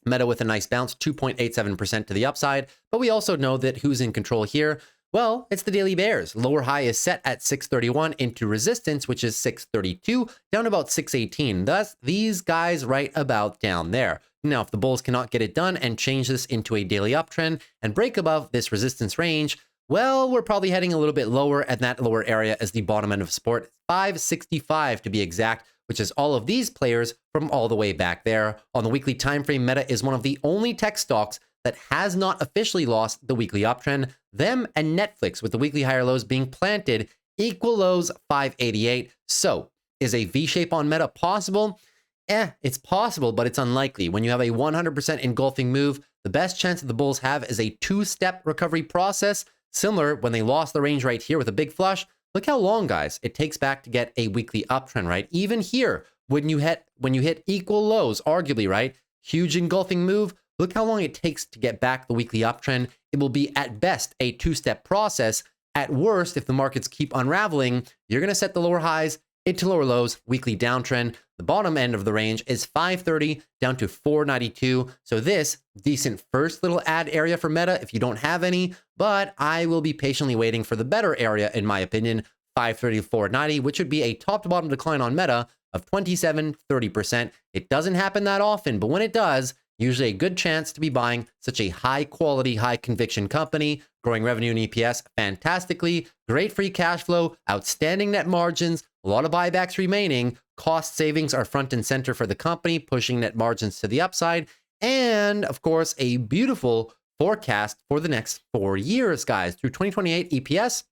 Meta with a nice bounce, 2.87% to the upside. But we also know that who's in control here? Well, it's the daily bears. Lower high is set at 631 into resistance, which is 632, down about 618. Thus, these guys right about down there. Now, if the bulls cannot get it done and change this into a daily uptrend and break above this resistance range, well, we're probably heading a little bit lower, and that lower area is the bottom end of support, 565 to be exact, which is all of these players from all the way back there. On the weekly time frame, Meta is one of the only tech stocks that has not officially lost the weekly uptrend. Them and Netflix, with the weekly higher lows being planted, equal lows 588. So is a V-shape on Meta possible? It's possible, but it's unlikely. When you have a 100% engulfing move, the best chance that the bulls have is a two-step recovery process, similar when they lost the range right here with a big flush. Look how long, guys, it takes back to get a weekly uptrend, right? Even here, when you hit equal lows, arguably, right? Huge engulfing move. Look how long it takes to get back the weekly uptrend. It will be at best a two-step process. At worst, if the markets keep unraveling, you're going to set the lower highs into lower lows, weekly downtrend. The bottom end of the range is 530 down to 492. So this decent first little ad area for Meta if you don't have any, but I will be patiently waiting for the better area, in my opinion, 530 to 490, which would be a top to bottom decline on Meta of 27-30%. It doesn't happen that often, but when it does, usually a good chance to be buying such a high quality, high conviction company, growing revenue and EPS fantastically, great free cash flow, outstanding net margins, a lot of buybacks remaining, cost savings are front and center for the company, pushing net margins to the upside, and of course, a beautiful forecast for the next 4 years, guys, through 2028 EPS,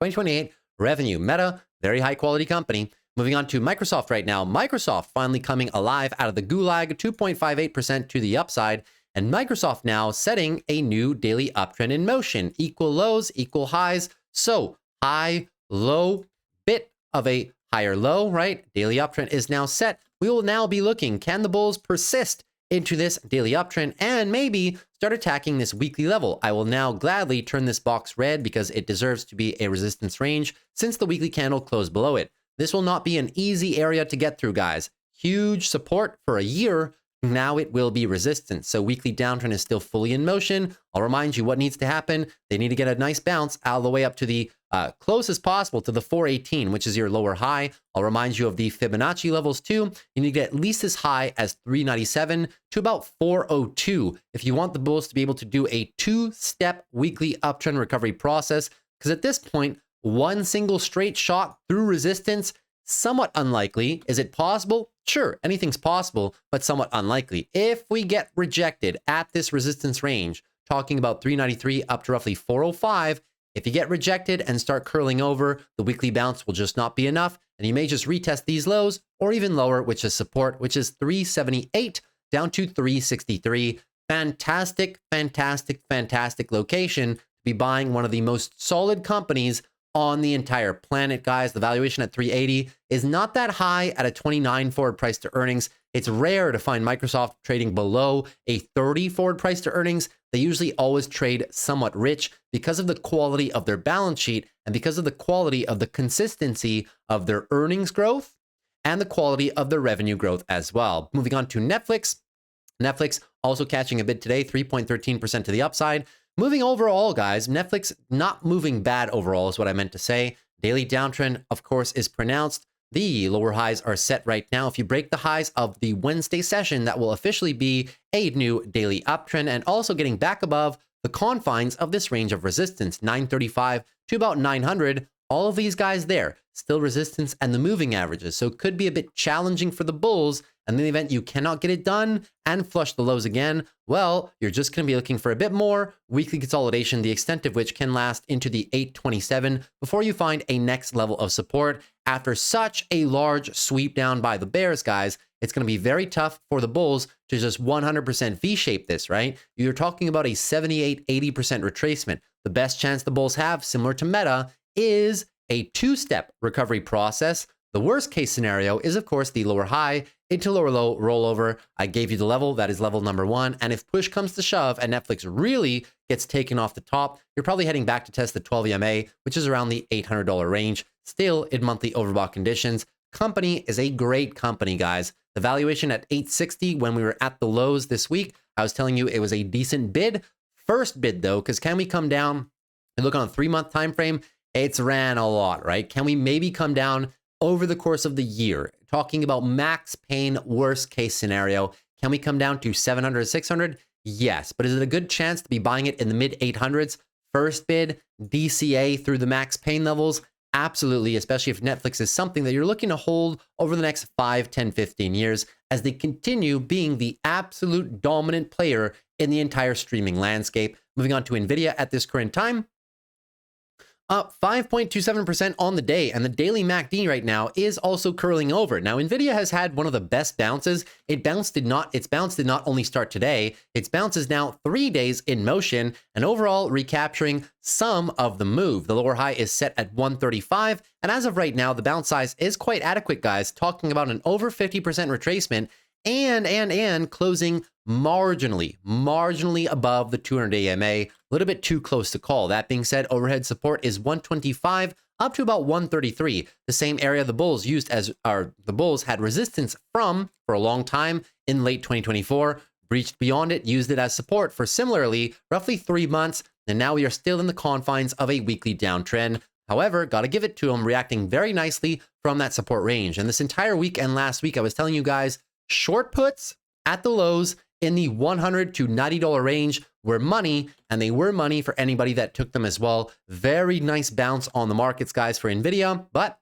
2028 revenue. Meta, very high quality company. Moving on to Microsoft right now. Microsoft finally coming alive out of the gulag, 2.58% to the upside. And Microsoft now setting a new daily uptrend in motion. Equal lows, equal highs. So high, low, bit of a higher low, right? Daily uptrend is now set. We will now be looking, can the bulls persist into this daily uptrend and maybe start attacking this weekly level. I will now gladly turn this box red because it deserves to be a resistance range since the weekly candle closed below it. This will not be an easy area to get through, guys. Huge support for a year. Now it will be resistance. So weekly downtrend is still fully in motion. I'll remind you what needs to happen. They need to get a nice bounce out of the way up to the closest possible to the 418, which is your lower high. I'll remind you of the Fibonacci levels too. You need to get at least as high as 397 to about 402 if you want the bulls to be able to do a two-step weekly uptrend recovery process. Because at this point, one single straight shot through resistance, somewhat unlikely. Is it possible? Sure, anything's possible, but somewhat unlikely. If we get rejected at this resistance range, talking about 393 up to roughly 405, if you get rejected and start curling over, the weekly bounce will just not be enough, and you may just retest these lows or even lower, which is support, which is 378 down to 363. Fantastic, fantastic, fantastic location to be buying one of the most solid companies on the entire planet, guys. The valuation at 380 is not that high at a 29 forward price to earnings. It's rare to find Microsoft trading below a 30 forward price to earnings. They usually always trade somewhat rich because of the quality of their balance sheet and because of the quality of the consistency of their earnings growth and the quality of their revenue growth as well. Moving on to Netflix. Netflix also catching a bid today, 3.13% to the upside. Moving overall, guys, Netflix not moving bad overall is what I meant to say. Daily downtrend, of course, is pronounced. The lower highs are set right now. If you break the highs of the Wednesday session, that will officially be a new daily uptrend and also getting back above the confines of this range of resistance, 935 to about 900. All of these guys there, still resistance and the moving averages. So it could be a bit challenging for the bulls. And in the event you cannot get it done and flush the lows again, well, you're just going to be looking for a bit more weekly consolidation, the extent of which can last into the 827 before you find a next level of support. After such a large sweep down by the bears, guys, it's going to be very tough for the bulls to just 100% V-shape this, right? You're talking about a 78-80% retracement. The best chance the bulls have, similar to Meta, is a two-step recovery process. The worst case scenario is, of course, the lower high into lower low rollover. I gave you the level. That is level number one. And if push comes to shove and Netflix really gets taken off the top, you're probably heading back to test the 12 EMA, which is around the $800 range, still in monthly overbought conditions. Company is a great company, guys. The valuation at 860 when we were at the lows this week, I was telling you it was a decent bid. First bid, though, because can we come down and look on a 3-month time frame? It's ran a lot, right? Can we maybe come down over the course of the year? Talking about max pain, worst case scenario, can we come down to 700, 600? Yes, but is it a good chance to be buying it in the mid 800s? First bid, DCA through the max pain levels? Absolutely, especially if Netflix is something that you're looking to hold over the next 5, 10, 15 years as they continue being the absolute dominant player in the entire streaming landscape. Moving on to NVIDIA at this current time, up 5.27% on the day, and the daily MACD right now is also curling over. Now, NVIDIA has had one of the best bounces. Its bounce did not only start today, its bounce is now 3 days in motion, and overall recapturing some of the move. The lower high is set at 135, and as of right now, the bounce size is quite adequate, guys, talking about an over 50% retracement and closing marginally above the 200 AMA, a little bit too close to call. That being said, overhead support is 125 up to about 133, the same area the bulls had resistance from for a long time in late 2024, breached beyond it, used it as support for similarly roughly 3 months, and now we are still in the confines of a weekly downtrend. However, got to give it to them, reacting very nicely from that support range. And this entire week and last week, I was telling you guys, short puts at the lows in the $100 to $90 range were money, and they were money for anybody that took them as well. Very nice bounce on the markets, guys, for NVIDIA, but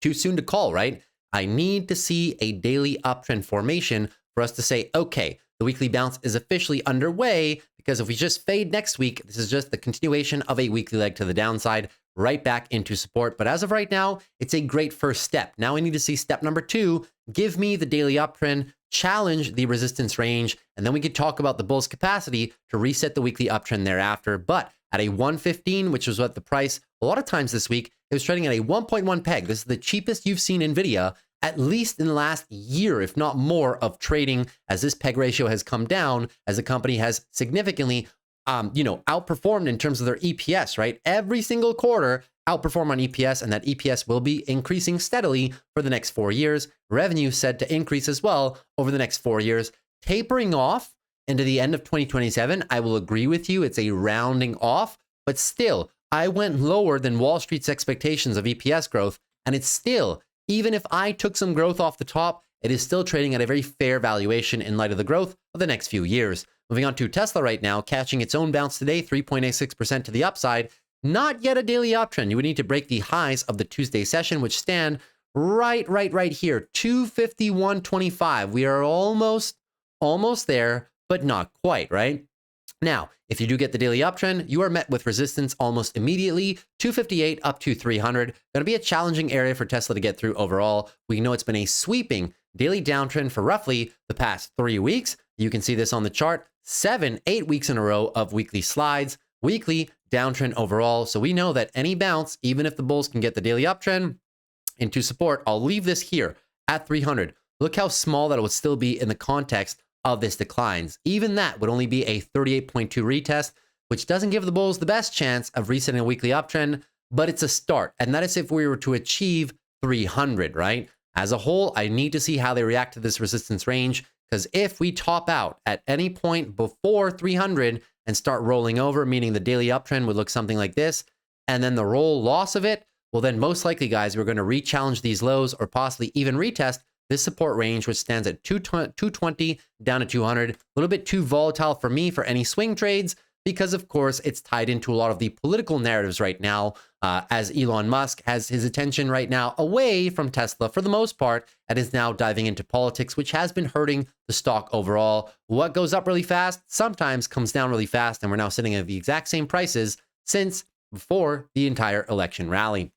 too soon to call, right? I need to see a daily uptrend formation for us to say, okay, the weekly bounce is officially underway, because if we just fade next week, this is just the continuation of a weekly leg to the downside, right back into support. But as of right now, it's a great first step. Now we need to see step number 2, give me the daily uptrend, challenge the resistance range, and then we could talk about the bull's capacity to reset the weekly uptrend thereafter. But at a 115, which was what the price, a lot of times this week, it was trading at a 1.1 peg. This is the cheapest you've seen NVIDIA at least in the last year, if not more, of trading as this PEG ratio has come down, as the company has significantly, outperformed in terms of their EPS, right? Every single quarter outperform on EPS, and that EPS will be increasing steadily for the next 4 years. Revenue said to increase as well over the next 4 years, tapering off into the end of 2027. I will agree with you. It's a rounding off, but still, I went lower than Wall Street's expectations of EPS growth, and it's still, even if I took some growth off the top, it is still trading at a very fair valuation in light of the growth of the next few years. Moving on to Tesla right now, catching its own bounce today, 3.86% to the upside. Not yet a daily uptrend. You would need to break the highs of the Tuesday session, which stand right here, 251.25. We are almost there, but not quite, right? Now, if you do get the daily uptrend, you are met with resistance almost immediately, 258 up to 300. Going to be a challenging area for Tesla to get through overall. We know it's been a sweeping daily downtrend for roughly the past 3 weeks. You can see this on the chart, 7-8 weeks in a row of weekly slides, weekly downtrend overall. So we know that any bounce, even if the bulls can get the daily uptrend into support, I'll leave this here at 300. Look how small that would still be in the context of this declines. Even that would only be a 38.2 retest, which doesn't give the bulls the best chance of resetting a weekly uptrend, but it's a start. And that is if we were to achieve 300, right? As a whole, I need to see how they react to this resistance range, because if we top out at any point before 300 and start rolling over, meaning the daily uptrend would look something like this, and then the roll loss of it, well then most likely, guys, we're going to re-challenge these lows or possibly even retest this support range, which stands at 220 down to 200. A little bit too volatile for me for any swing trades, because of course it's tied into a lot of the political narratives right now, as Elon Musk has his attention right now away from Tesla for the most part and is now diving into politics, which has been hurting the stock overall. What goes up really fast sometimes comes down really fast, and we're now sitting at the exact same prices since before the entire election rally.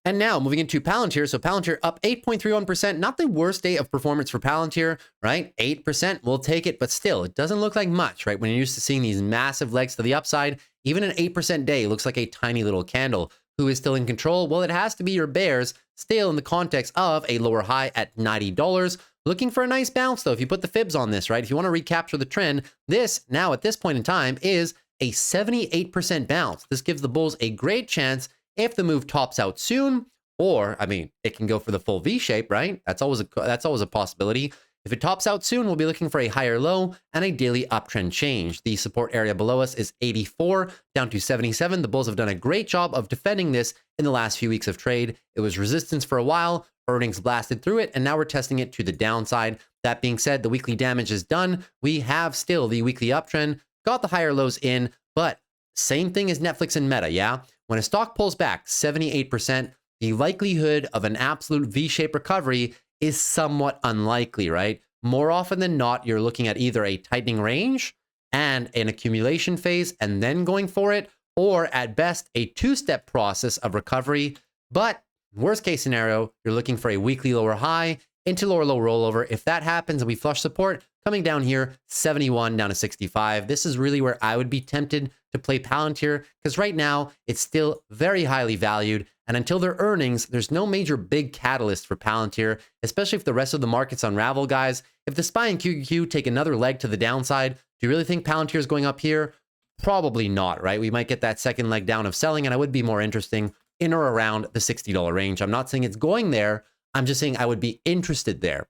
And now moving into Palantir. So Palantir up 8.31%, not the worst day of performance for Palantir, right? 8%, we'll take it, but still, it doesn't look like much, right? When you're used to seeing these massive legs to the upside, even an 8% day looks like a tiny little candle. Who is still in control? Well, it has to be your bears, still in the context of a lower high at $90. Looking for a nice bounce though, if you put the fibs on this, right? If you want to recapture the trend, this now at this point in time is a 78% bounce. This gives the bulls a great chance if the move tops out soon, or I mean, it can go for the full V shape, right? That's always a possibility. If it tops out soon, we'll be looking for a higher low and a daily uptrend change. The support area below us is 84 down to 77. The bulls have done a great job of defending this in the last few weeks of trade. It was resistance for a while, earnings blasted through it, and now we're testing it to the downside. That being said, the weekly damage is done. We have still the weekly uptrend, got the higher lows in, but same thing as Netflix and Meta, yeah? When a stock pulls back 78%, the likelihood of an absolute V-shaped recovery is somewhat unlikely, right? More often than not, you're looking at either a tightening range and an accumulation phase and then going for it, or at best, a two-step process of recovery. But worst case scenario, you're looking for a weekly lower high into lower low rollover. If that happens and we flush support, coming down here, 71 down to 65. This is really where I would be tempted to play Palantir, because right now it's still very highly valued. And until their earnings, there's no major big catalyst for Palantir, especially if the rest of the markets unravel, guys. If the SPY and QQQ take another leg to the downside, do you really think Palantir is going up here? Probably not, right? We might get that second leg down of selling, and I would be more interesting in or around the $60 range. I'm not saying it's going there. I'm just saying I would be interested there.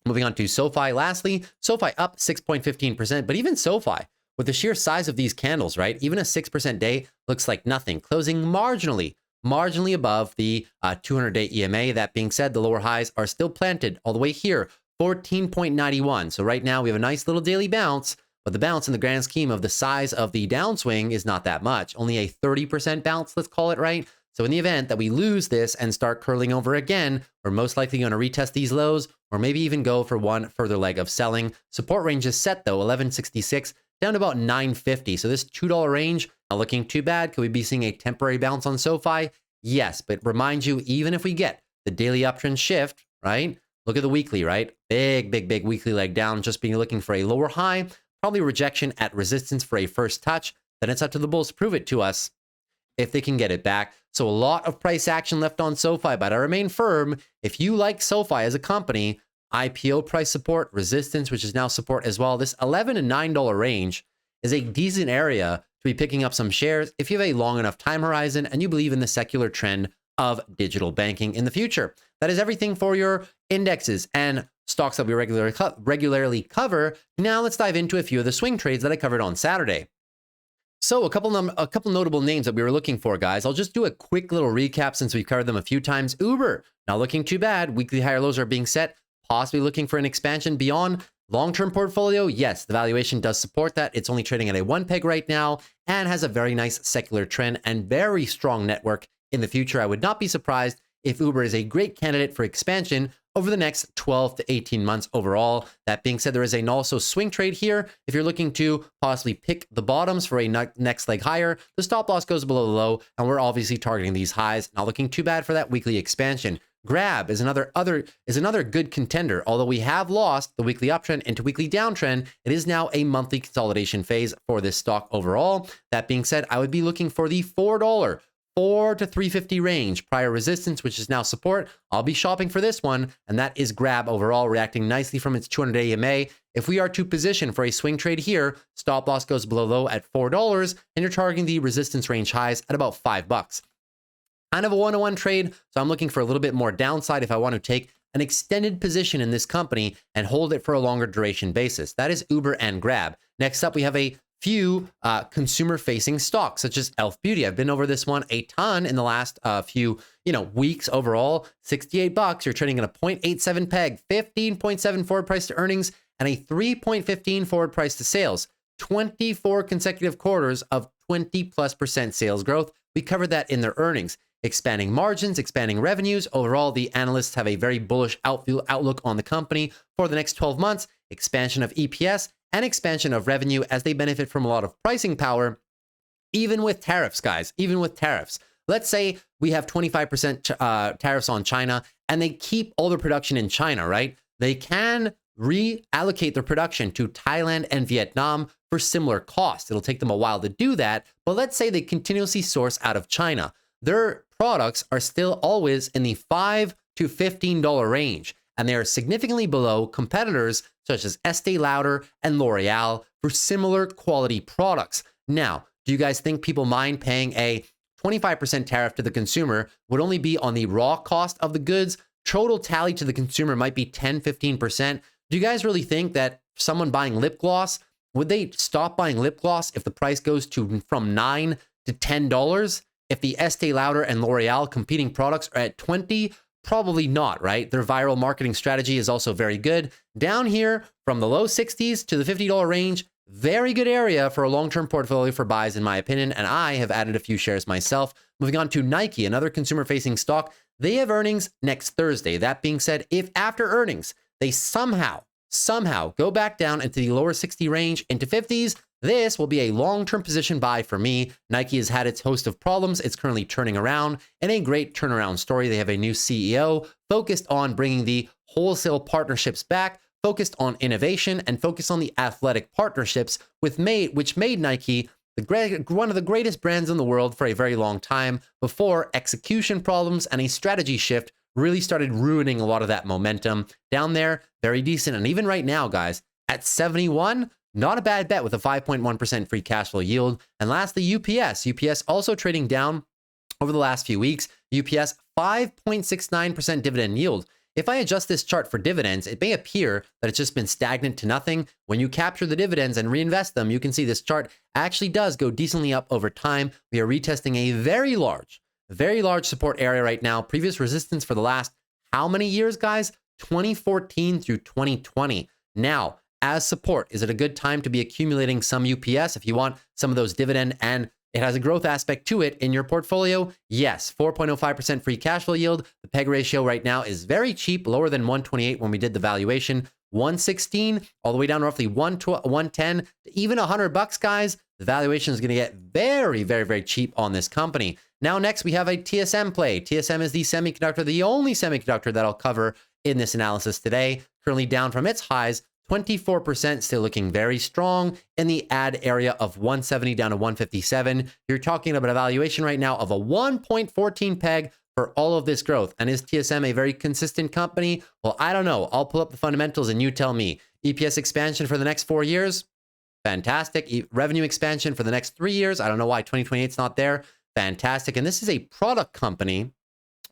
Moving on to SOFI. Lastly, SOFI up 6.15%, but even SOFI, with the sheer size of these candles, right? Even a 6% day looks like nothing, closing marginally above the 200-day EMA. That being said, the lower highs are still planted all the way here, 14.91. So right now we have a nice little daily bounce, but the bounce in the grand scheme of the size of the downswing is not that much. Only a 30% bounce, let's call it, right? So in the event that we lose this and start curling over again, we're most likely going to retest these lows or maybe even go for one further leg of selling. Support range is set though, 1166 down to about 950. So this $2 range, not looking too bad. Could we be seeing a temporary bounce on SOFI? Yes, but remind you, even if we get the daily uptrend shift, right? Look at the weekly, right? Big weekly leg down, just being looking for a lower high, probably rejection at resistance for a first touch. Then it's up to the bulls to prove it to us. if they can get it back. So a lot of price action left on SOFI, but I remain firm. If you like SOFI as a company, IPO price support, resistance, which is now support as well, this $11 and $9 range is a decent area to be picking up some shares if you have a long enough time horizon and you believe in the secular trend of digital banking in the future. That is everything for your indexes and stocks that we regularly cover. Now let's dive into a few of the swing trades that I covered on Saturday. So a couple notable names that we were looking for, guys. I'll just do a quick little recap since we've covered them a few times. Uber, not looking too bad. Weekly higher lows are being set, possibly looking for an expansion beyond. Long-term portfolio, yes, the valuation does support that. It's only trading at a 1 peg right now and has a very nice secular trend and very strong network in the future. I would not be surprised if Uber is a great candidate for expansion over the next 12 to 18 months overall. That being said, there is an also swing trade here. If you're looking to possibly pick the bottoms for a next leg higher, the stop loss goes below the low, and we're obviously targeting these highs. Not looking too bad for that weekly expansion. Grab is another good contender. Although we have lost the weekly uptrend into weekly downtrend, it is now a monthly consolidation phase for this stock overall. That being said, I would be looking for the $4 to $3.50 range, prior resistance, which is now support. I'll be shopping for this one, and that is Grab overall, reacting nicely from its 200 EMA. If we are to position for a swing trade here, stop loss goes below low at $4, and you're targeting the resistance range highs at about $5. Kind of a one-on-one trade, so I'm looking for a little bit more downside if I want to take an extended position in this company and hold it for a longer duration basis. That is Uber and Grab. Next up, we have a few consumer-facing stocks, such as Elf Beauty. I've been over this one a ton in the last few weeks overall. $68. You're trading at a 0.87 peg, 15.7 forward price to earnings, and a 3.15 forward price to sales. 24 consecutive quarters of 20+% sales growth. We covered that in their earnings. Expanding margins, expanding revenues. Overall, the analysts have a very bullish outlook on the company for the next 12 months. Expansion of EPS and expansion of revenue as they benefit from a lot of pricing power, even with tariffs, guys, even with tariffs. Let's say we have 25% tariffs on China and they keep all the production in China, right? They can reallocate their production to Thailand and Vietnam for similar costs. It'll take them a while to do that, but let's say they continuously source out of China. Their products are still always in the $5 to $15 range, and they are significantly below competitors such as Estee Lauder and L'Oreal for similar quality products. Now, do you guys think people mind paying a 25% tariff to the consumer would only be on the raw cost of the goods? Total tally to the consumer might be 10-15%. Do you guys really think that someone buying lip gloss, would they stop buying lip gloss if the price goes from $9 to $10? If the Estee Lauder and L'Oreal competing products are at 20, probably not, right? Their viral marketing strategy is also very good. Down here, from the low 60s to the $50 range, very good area for a long-term portfolio for buys, in my opinion, and I have added a few shares myself. Moving on to Nike, another consumer-facing stock. They have earnings next Thursday. That being said, if after earnings, they somehow go back down into the lower 60 range into 50s, this will be a long-term position buy for me. Nike has had its host of problems. It's currently turning around, and a great turnaround story. They have a new CEO focused on bringing the wholesale partnerships back, focused on innovation, and focused on the athletic partnerships, which made Nike one of the greatest brands in the world for a very long time before execution problems and a strategy shift really started ruining a lot of that momentum. Down there, very decent. And even right now, guys, at 71, not a bad bet with a 5.1% free cash flow yield. And lastly, UPS also trading down over the last few weeks. UPS 5.69% dividend yield. If I adjust this chart for dividends, it may appear that it's just been stagnant to nothing. When you capture the dividends and reinvest them, you can see this chart actually does go decently up over time. We are retesting a very large support area right now. Previous resistance for the last how many years, guys? 2014 through 2020. Now, as support, is it a good time to be accumulating some UPS if you want some of those dividend and it has a growth aspect to it in your portfolio? Yes, 4.05% free cash flow yield. The PEG ratio right now is very cheap, lower than 128 when we did the valuation. 116 all the way down to roughly 110, even $100, guys. The valuation is going to get very cheap on this company. Now, next we have a TSM play. TSM is the semiconductor, the only semiconductor that I'll cover in this analysis today. Currently down from its highs 24%, still looking very strong in the add area of 170 down to 157. You're talking about a valuation right now of a 1.14 peg for all of this growth. And is TSM a very consistent company? Well, I don't know. I'll pull up the fundamentals and you tell me. EPS expansion for the next 4 years? Fantastic. Revenue expansion for the next 3 years? I don't know why 2028 is not there. Fantastic. And this is a product company,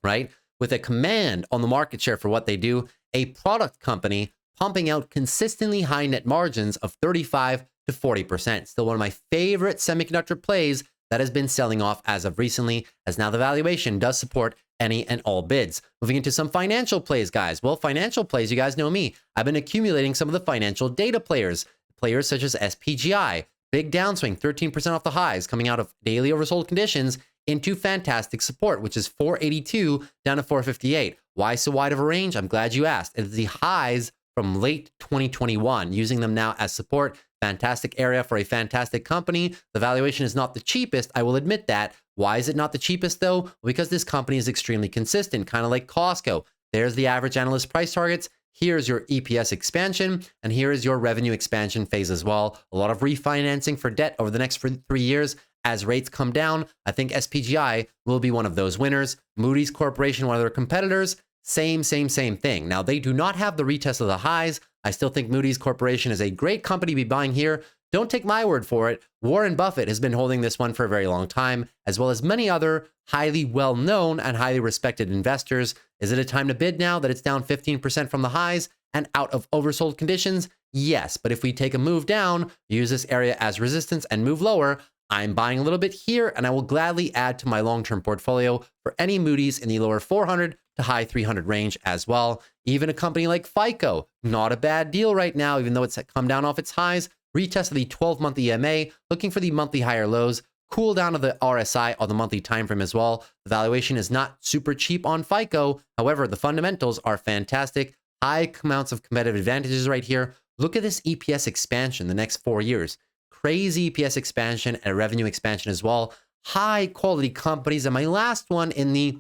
right, with a command on the market share for what they do. A product company pumping out consistently high net margins of 35 to 40%. Still one of my favorite semiconductor plays that has been selling off as of recently, as now the valuation does support any and all bids. Moving into some financial plays, guys. Well, financial plays, you guys know me. I've been accumulating some of the financial data players such as SPGI, big downswing, 13% off the highs, coming out of daily oversold conditions into fantastic support, which is 482 down to 458. Why so wide of a range? I'm glad you asked. It's the highs from late 2021, using them now as support. Fantastic area for a fantastic company. The valuation is not the cheapest, I will admit that. Why is it not the cheapest though? Well, because this company is extremely consistent, kind of like Costco. There's the average analyst price targets. Here's your EPS expansion, and here is your revenue expansion phase as well. A lot of refinancing for debt over the next 3 years. As rates come down, I think SPGI will be one of those winners. Moody's Corporation, one of their competitors, same thing. Now, they do not have the retest of the highs. I still think Moody's Corporation is a great company to be buying here. Don't take my word for it. Warren Buffett has been holding this one for a very long time, as well as many other highly well-known and highly respected investors. Is it a time to bid now that it's down 15% from the highs and out of oversold conditions? Yes, but if we take a move down, use this area as resistance and move lower, I'm buying a little bit here, and I will gladly add to my long-term portfolio for any Moody's in the lower 400 to high 300 range as well. Even a company like FICO, not a bad deal right now, even though it's come down off its highs. Retest of the 12-month EMA, looking for the monthly higher lows. Cool down of the RSI on the monthly time frame as well. The valuation is not super cheap on FICO. However, the fundamentals are fantastic. High amounts of competitive advantages right here. Look at this EPS expansion the next 4 years. Crazy EPS expansion and revenue expansion as well. High quality companies. And my last one in the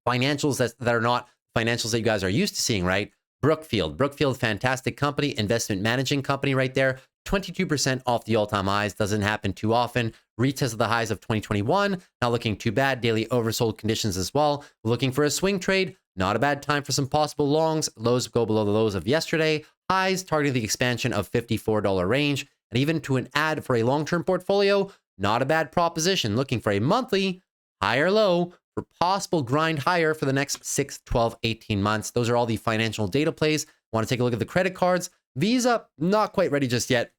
financials that are not financials that you guys are used to seeing, right? Brookfield, fantastic company, investment managing company right there. 22% off the all-time highs. Doesn't happen too often. Retest of the highs of 2021. Not looking too bad. Daily oversold conditions as well. Looking for a swing trade. Not a bad time for some possible longs. Lows go below the lows of yesterday. Highs targeting the expansion of $54 range. And even to an add for a long-term portfolio, not a bad proposition. Looking for a monthly higher low for possible grind higher for the next 6, 12, 18 months. Those are all the financial data plays. Want to take a look at the credit cards. Visa, not quite ready just yet.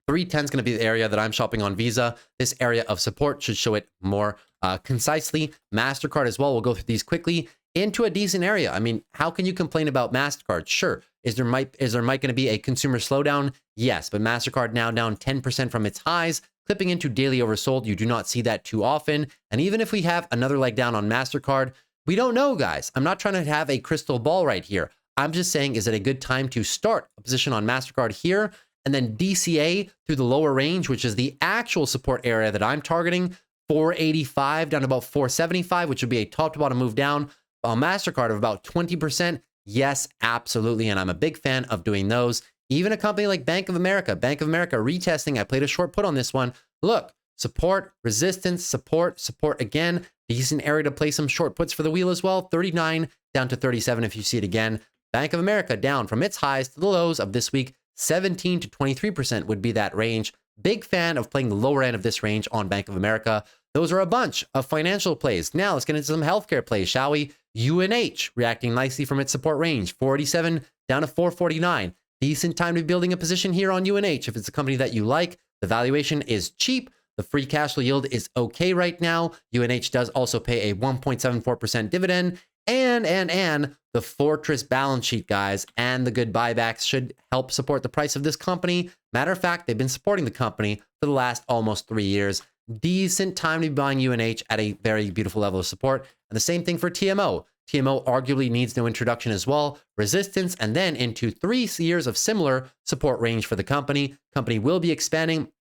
310 is going to be the area that I'm shopping on Visa. This area of support should show it more concisely. MasterCard as well. We'll go through these quickly into a decent area. I mean, how can you complain about MasterCard? Sure. Is there might going to be a consumer slowdown? Yes, but MasterCard now down 10% from its highs, clipping into daily oversold. You do not see that too often. And even if we have another leg down on MasterCard, we don't know, guys. I'm not trying to have a crystal ball right here. I'm just saying, is it a good time to start a position on MasterCard here and then DCA through the lower range, which is the actual support area that I'm targeting, 485 down to about 475, which would be a top to bottom move down on MasterCard of about 20%. Yes, absolutely. And I'm a big fan of doing those. Even a company like Bank of America retesting. I played a short put on this one. Look, support, resistance, support again. Decent area to play some short puts for the wheel as well. 39 down to 37 if you see it again. Bank of America down from its highs to the lows of this week. 17 to 23% would be that range. Big fan of playing the lower end of this range on Bank of America. Those are a bunch of financial plays. Now let's get into some healthcare plays, shall we? UNH reacting nicely from its support range. 487 down to 449. Decent time to be building a position here on UNH. If it's a company that you like, the valuation is cheap. The free cash flow yield is okay right now. UNH does also pay a 1.74% dividend. And the fortress balance sheet, guys, and the good buybacks should help support the price of this company. Matter of fact, they've been supporting the company for the last almost 3 years. Decent time to be buying UNH at a very beautiful level of support. And the same thing for TMO. TMO arguably needs no introduction as well. Resistance, and then into 3 years of similar support range for the company. Company will be expanding.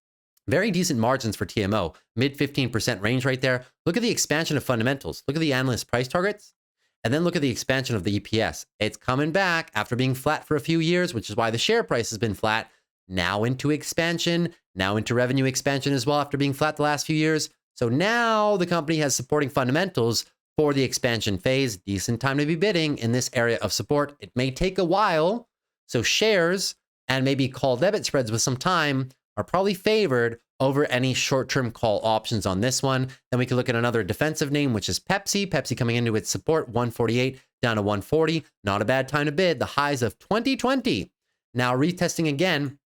Very decent margins for TMO. Mid 15% range right there. Look at the expansion of fundamentals. Look at the analyst price targets. And then look at the expansion of the EPS. It's coming back after being flat for a few years, which is why the share price has been flat. Now into expansion, now into revenue expansion as well after being flat the last few years. So now the company has supporting fundamentals for the expansion phase. Decent time to be bidding in this area of support. It may take a while. So shares and maybe call debit spreads with some time are probably favored over any short-term call options on this one. Then we can look at another defensive name, which is Pepsi. Pepsi coming into its support, 148 down to 140. Not a bad time to bid. The highs of 2020. Now retesting again.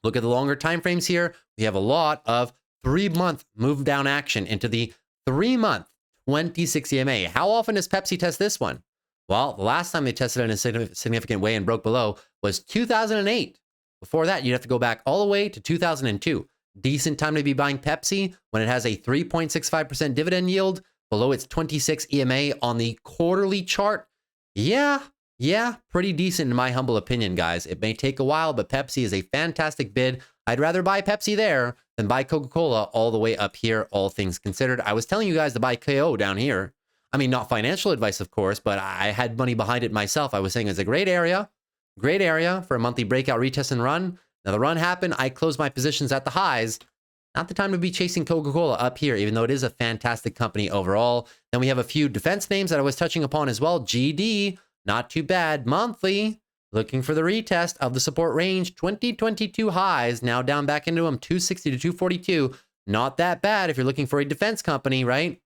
Look at the longer time frames here. We have a lot of 3-month move down action into the 3-month 26 EMA. How often does Pepsi test this one? Well, the last time they tested it in a significant way and broke below was 2008. Before that, you'd have to go back all the way to 2002. Decent time to be buying Pepsi when it has a 3.65% dividend yield below its 26 EMA on the quarterly chart. Yeah, pretty decent in my humble opinion, guys. It may take a while, but Pepsi is a fantastic bid. I'd rather buy Pepsi there than buy Coca-Cola all the way up here, all things considered. I was telling you guys to buy KO down here. I mean, not financial advice, of course, but I had money behind it myself. I was saying it's a great area for a monthly breakout retest and run. Now the run happened. I closed my positions at the highs. Not the time to be chasing Coca-Cola up here, even though it is a fantastic company overall. Then we have a few defense names that I was touching upon as well. GD, not too bad. Monthly, looking for the retest of the support range. 2022 highs, now down back into them, 260 to 242. Not that bad if you're looking for a defense company, right?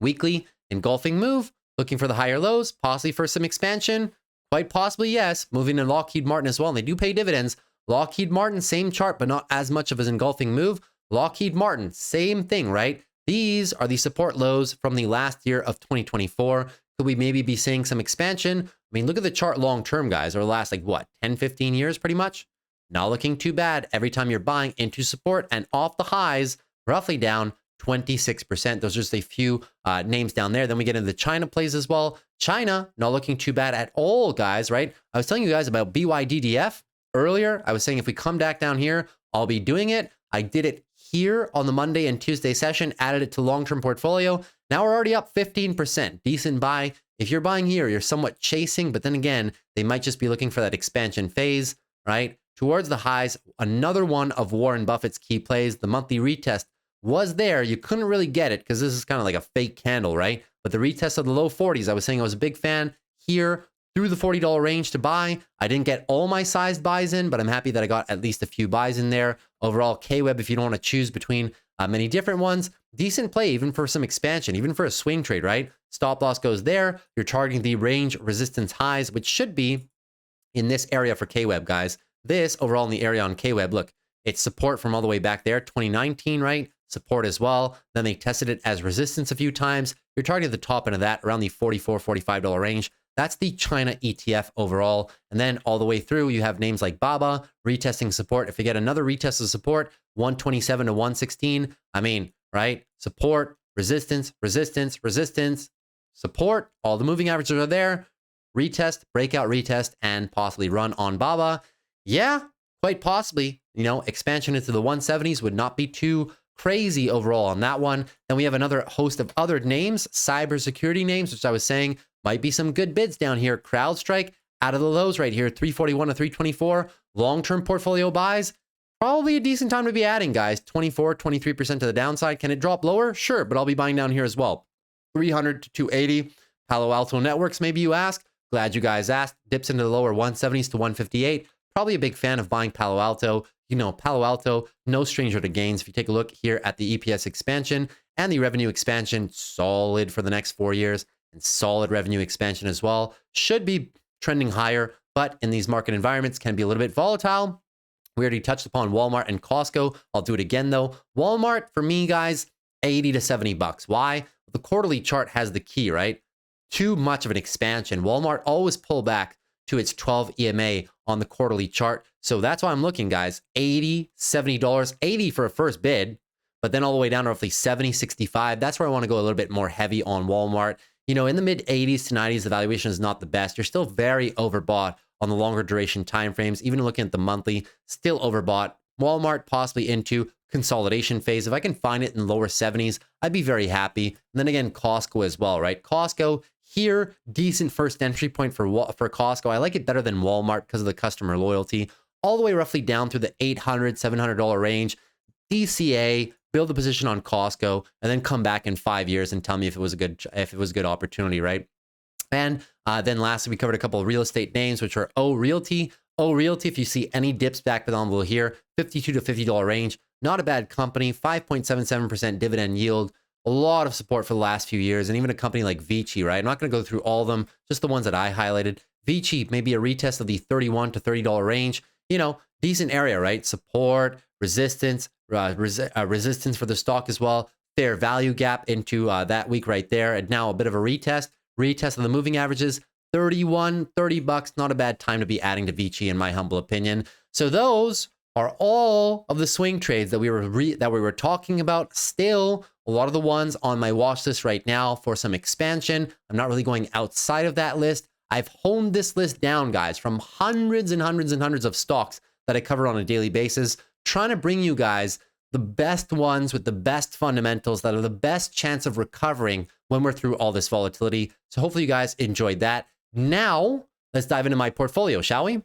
Weekly, engulfing move, looking for the higher lows, possibly for some expansion. Quite possibly, yes. Moving to Lockheed Martin as well, and they do pay dividends. Lockheed Martin, same chart, but not as much of an engulfing move. Lockheed Martin, same thing, right? These are the support lows from the last year of 2024. Could we maybe be seeing some expansion? I mean, look at the chart long-term, guys, or the last, 10, 15 years, pretty much? Not looking too bad every time you're buying into support and off the highs, roughly down 26%. Those are just a few names down there. Then we get into the China plays as well. China, not looking too bad at all, guys, right? I was telling you guys about BYDDF earlier. I was saying if we come back down here, I'll be doing it. I did it here on the Monday and Tuesday session, added it to long-term portfolio. Now we're already up 15%. Decent buy. If you're buying here, you're somewhat chasing, but then again, they might just be looking for that expansion phase, right? Towards the highs, another one of Warren Buffett's key plays, the monthly retest was there. You couldn't really get it because this is kind of like a fake candle, right? But the retest of the low 40s, I was saying I was a big fan here through the $40 range to buy. I didn't get all my sized buys in, but I'm happy that I got at least a few buys in there. Overall, KWeb, if you don't want to choose between many different ones, decent play, even for some expansion, even for a swing trade, right? Stop loss goes there. You're targeting the range resistance highs, which should be in this area for KWeb, guys. This overall in the area on KWeb, look, it's support from all the way back there, 2019, right? Support as well. Then they tested it as resistance a few times. You're targeting the top end of that around the $44, $45 range. That's the China ETF overall. And then all the way through, you have names like BABA retesting support. If you get another retest of support, 127 to 116, I mean, right? Support, resistance, resistance, resistance, support. All the moving averages are there. Retest, breakout retest, and possibly run on BABA. Yeah, quite possibly, expansion into the 170s would not be too crazy overall on that one. Then we have another host of other names, cybersecurity names, which I was saying might be some good bids down here. CrowdStrike out of the lows right here, 341 to 324. Long-term portfolio buys, probably a decent time to be adding, guys. 24, 23% to the downside. Can it drop lower? Sure, but I'll be buying down here as well. 300 to 280. Palo Alto Networks, maybe you ask. Glad you guys asked. Dips into the lower 170s to 158. Probably a big fan of buying Palo Alto. Palo Alto, no stranger to gains. If you take a look here at the EPS expansion and the revenue expansion, solid for the next 4 years and solid revenue expansion as well. Should be trending higher, but in these market environments can be a little bit volatile. We already touched upon Walmart and Costco. I'll do it again though. Walmart for me, guys, 80 to 70 bucks. Why? The quarterly chart has the key, right? Too much of an expansion. Walmart always pull back to its 12 EMA on the quarterly chart. So that's why I'm looking, guys, $80, $70, 80 for a first bid, but then all the way down to roughly 70, 65. That's where I want to go a little bit more heavy on Walmart. In the mid 80s to 90s, the valuation is not the best. You're still very overbought on the longer duration timeframes. Even looking at the monthly, still overbought. Walmart possibly into consolidation phase. If I can find it in lower 70s, I'd be very happy. And then again, Costco as well, right? Costco here, decent first entry point for Costco. I like it better than Walmart because of the customer loyalty. All the way roughly down through the $800, $700 range. DCA, build a position on Costco, and then come back in 5 years and tell me if it was a good opportunity, right? And then lastly, we covered a couple of real estate names, which are O Realty. O Realty, if you see any dips back down below here, $52 to $50 range. Not a bad company, 5.77% dividend yield. A lot of support for the last few years, and even a company like Vici, right? I'm not going to go through all of them, just the ones that I highlighted. Vici, maybe a retest of the $31 to $30 range. You know, decent area, right? Support, resistance, resistance for the stock as well. Fair value gap into that week right there. And now a bit of a retest of the moving averages. 31, 30 bucks, not a bad time to be adding to Vici in my humble opinion. So those are all of the swing trades that we were talking about. Still, a lot of the ones on my watch list right now for some expansion. I'm not really going outside of that list. I've honed this list down, guys, from hundreds and hundreds and hundreds of stocks that I cover on a daily basis, trying to bring you guys the best ones with the best fundamentals that are the best chance of recovering when we're through all this volatility. So hopefully you guys enjoyed that. Now, let's dive into my portfolio, shall we?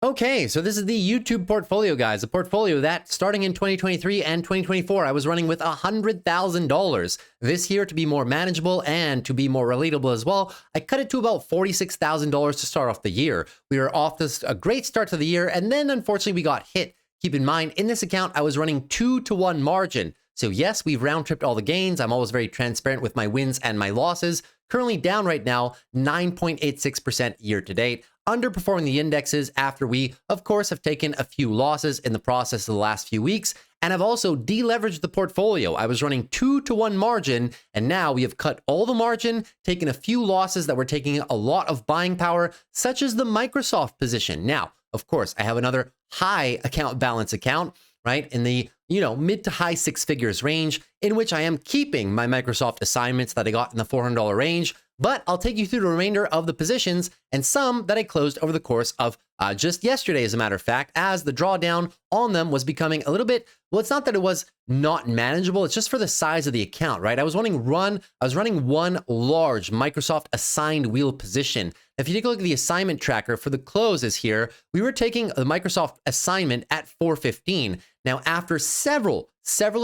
Okay, so this is the YouTube portfolio, guys. A portfolio that starting in 2023 and 2024, I was running with $100,000. This year, to be more manageable and to be more relatable as well, I cut it to about $46,000 to start off the year. We were off to a great start to the year, and then unfortunately we got hit. Keep in mind, in this account, I was running 2-to-1 margin. So yes, we've round tripped all the gains. I'm always very transparent with my wins and my losses. Currently down right now, 9.86% year to date, underperforming the indexes after we, of course, have taken a few losses in the process of the last few weeks. And I've also deleveraged the portfolio. I was running 2-to-1 margin, and now we have cut all the margin, taken a few losses that were taking a lot of buying power, such as the Microsoft position. Now, of course, I have another high account balance account, right, in the mid to high six figures range, in which I am keeping my Microsoft assignments that I got in the $400 range. But I'll take you through the remainder of the positions and some that I closed over the course of just yesterday, as a matter of fact, as the drawdown on them was becoming a little bit, well, it's not that it was not manageable, it's just for the size of the account, right? I was running one large Microsoft assigned wheel position. If you take a look at the assignment tracker for the closes here, we were taking the Microsoft assignment at 415. Now, after several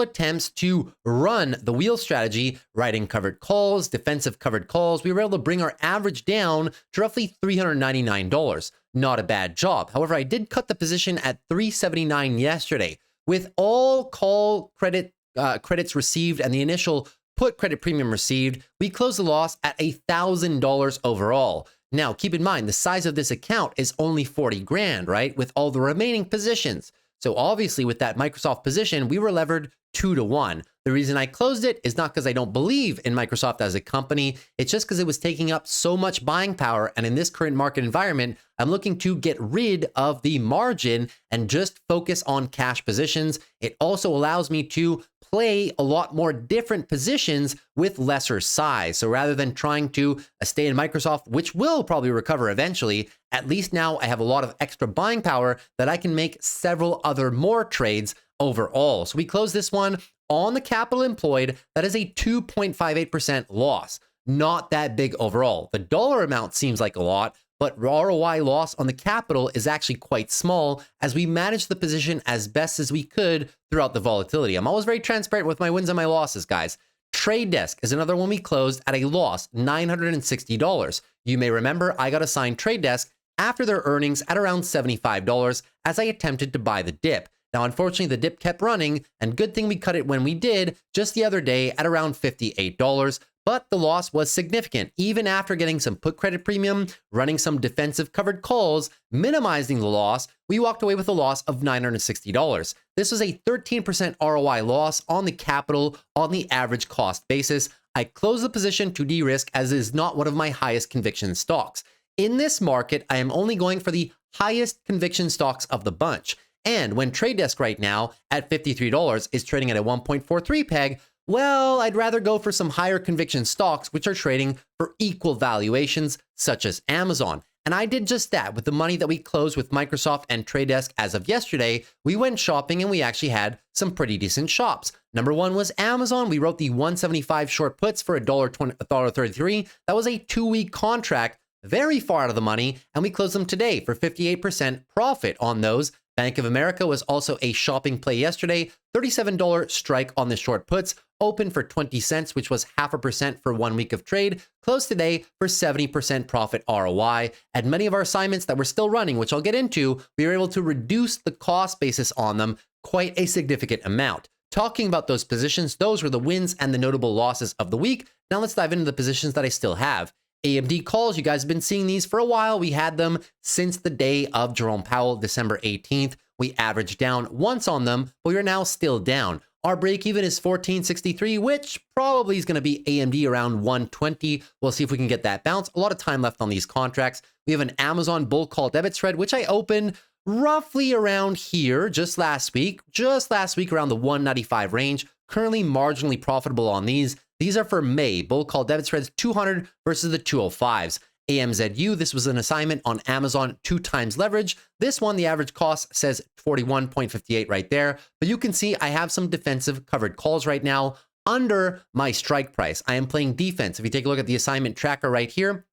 attempts to run the wheel strategy, writing covered calls, defensive covered calls, we were able to bring our average down to roughly $399. Not a bad job. However, I did cut the position at $379 yesterday. With all call credits received and the initial put credit premium received, we closed the loss at $1,000 overall. Now, keep in mind, the size of this account is only 40 grand, right? With all the remaining positions. So obviously with that Microsoft position, we were levered 2-to-1. The reason I closed it is not because I don't believe in Microsoft as a company. It's just because it was taking up so much buying power. And in this current market environment, I'm looking to get rid of the margin and just focus on cash positions. It also allows me to play a lot more different positions with lesser size. So rather than trying to stay in Microsoft, which will probably recover eventually, at least now I have a lot of extra buying power that I can make several other more trades overall. So we close this one on the capital employed. That is a 2.58% loss. Not that big overall. The dollar amount seems like a lot, but ROI loss on the capital is actually quite small as we manage the position as best as we could throughout the volatility. I'm always very transparent with my wins and my losses, guys. Trade Desk is another one we closed at a loss, $960. You may remember I got assigned Trade Desk after their earnings at around $75 as I attempted to buy the dip. Now, unfortunately, the dip kept running, and good thing we cut it when we did just the other day at around $58. But the loss was significant, even after getting some put credit premium, running some defensive covered calls, minimizing the loss, we walked away with a loss of $960. This was a 13% ROI loss on the capital on the average cost basis. I closed the position to de-risk as it is not one of my highest conviction stocks. In this market, I am only going for the highest conviction stocks of the bunch. And when Trade Desk right now at $53 is trading at a 1.43 peg, well, I'd rather go for some higher conviction stocks, which are trading for equal valuations, such as Amazon. And I did just that with the money that we closed with Microsoft and Trade Desk as of yesterday. We went shopping and we actually had some pretty decent shops. Number one was Amazon. We wrote the 175 short puts for $1.33. That was a 2-week contract, very far out of the money, and we closed them today for 58% profit on those. Bank of America was also a shopping play yesterday, $37 strike on the short puts, open for 20 cents, which was 0.5% for 1 week of trade, closed today for 70% profit ROI. And many of our assignments that were still running, which I'll get into, we were able to reduce the cost basis on them quite a significant amount. Talking about those positions, those were the wins and the notable losses of the week. Now let's dive into the positions that I still have. AMD calls, you guys have been seeing these for a while. We had them since the day of Jerome Powell, December 18th. We averaged down once on them, but we are now still down. Our break even is 1463, which probably is going to be AMD around 120. We'll see if we can get that bounce. A lot of time left on these contracts. We have an Amazon bull call debit spread, which I opened roughly around here just last week around the 195 range. Currently marginally profitable on these. These are for May. Bull call debit spreads 200 versus the 205s. AMZU, this was an assignment on Amazon 2 times leverage. This one, the average cost says 41.58 right there. But you can see I have some defensive covered calls right now under my strike price. I am playing defense. If you take a look at the assignment tracker right here,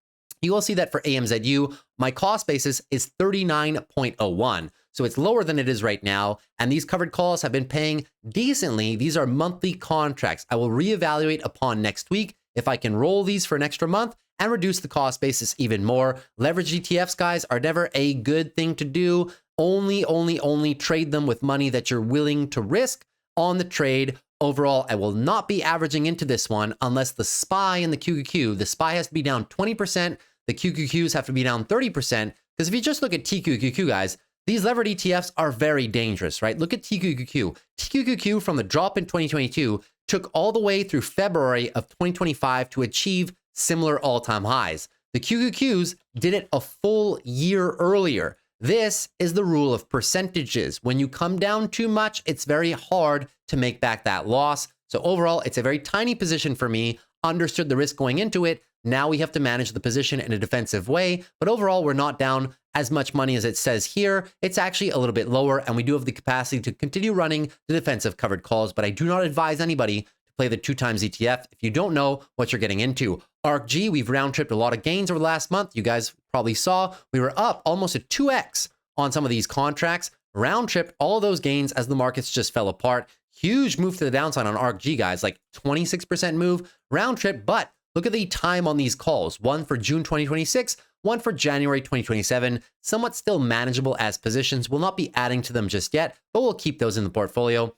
you will see that for AMZU, my cost basis is 39.01. So it's lower than it is right now. And these covered calls have been paying decently. These are monthly contracts. I will reevaluate upon next week if I can roll these for an extra month and reduce the cost basis even more. Leverage ETFs, guys, are never a good thing to do. Only trade them with money that you're willing to risk on the trade. Overall, I will not be averaging into this one unless the SPY and the QQQ, the SPY has to be down 20%, the QQQs have to be down 30%. Because if you just look at TQQQ, guys, these levered ETFs are very dangerous, right? Look at TQQQ. TQQQ from the drop in 2022 took all the way through February of 2025 to achieve similar all-time highs. The QQQs did it a full year earlier. This is the rule of percentages. When you come down too much, it's very hard to make back that loss. So overall, it's a very tiny position for me. Understood the risk going into it. Now we have to manage the position in a defensive way. But overall, we're not down as much money as it says here. It's actually a little bit lower, and we do have the capacity to continue running the defensive covered calls. But I do not advise anybody to play the 2 times ETF if you don't know what you're getting into. ARKG, we've round tripped a lot of gains over the last month. You guys probably saw we were up almost a 2x on some of these contracts. Round tripped all of those gains as the markets just fell apart. Huge move to the downside on ARKG, guys, like 26% move, round trip. But look at the time on these calls. One for June 2026, one for January 2027. Somewhat still manageable as positions. We'll not be adding to them just yet, but we'll keep those in the portfolio.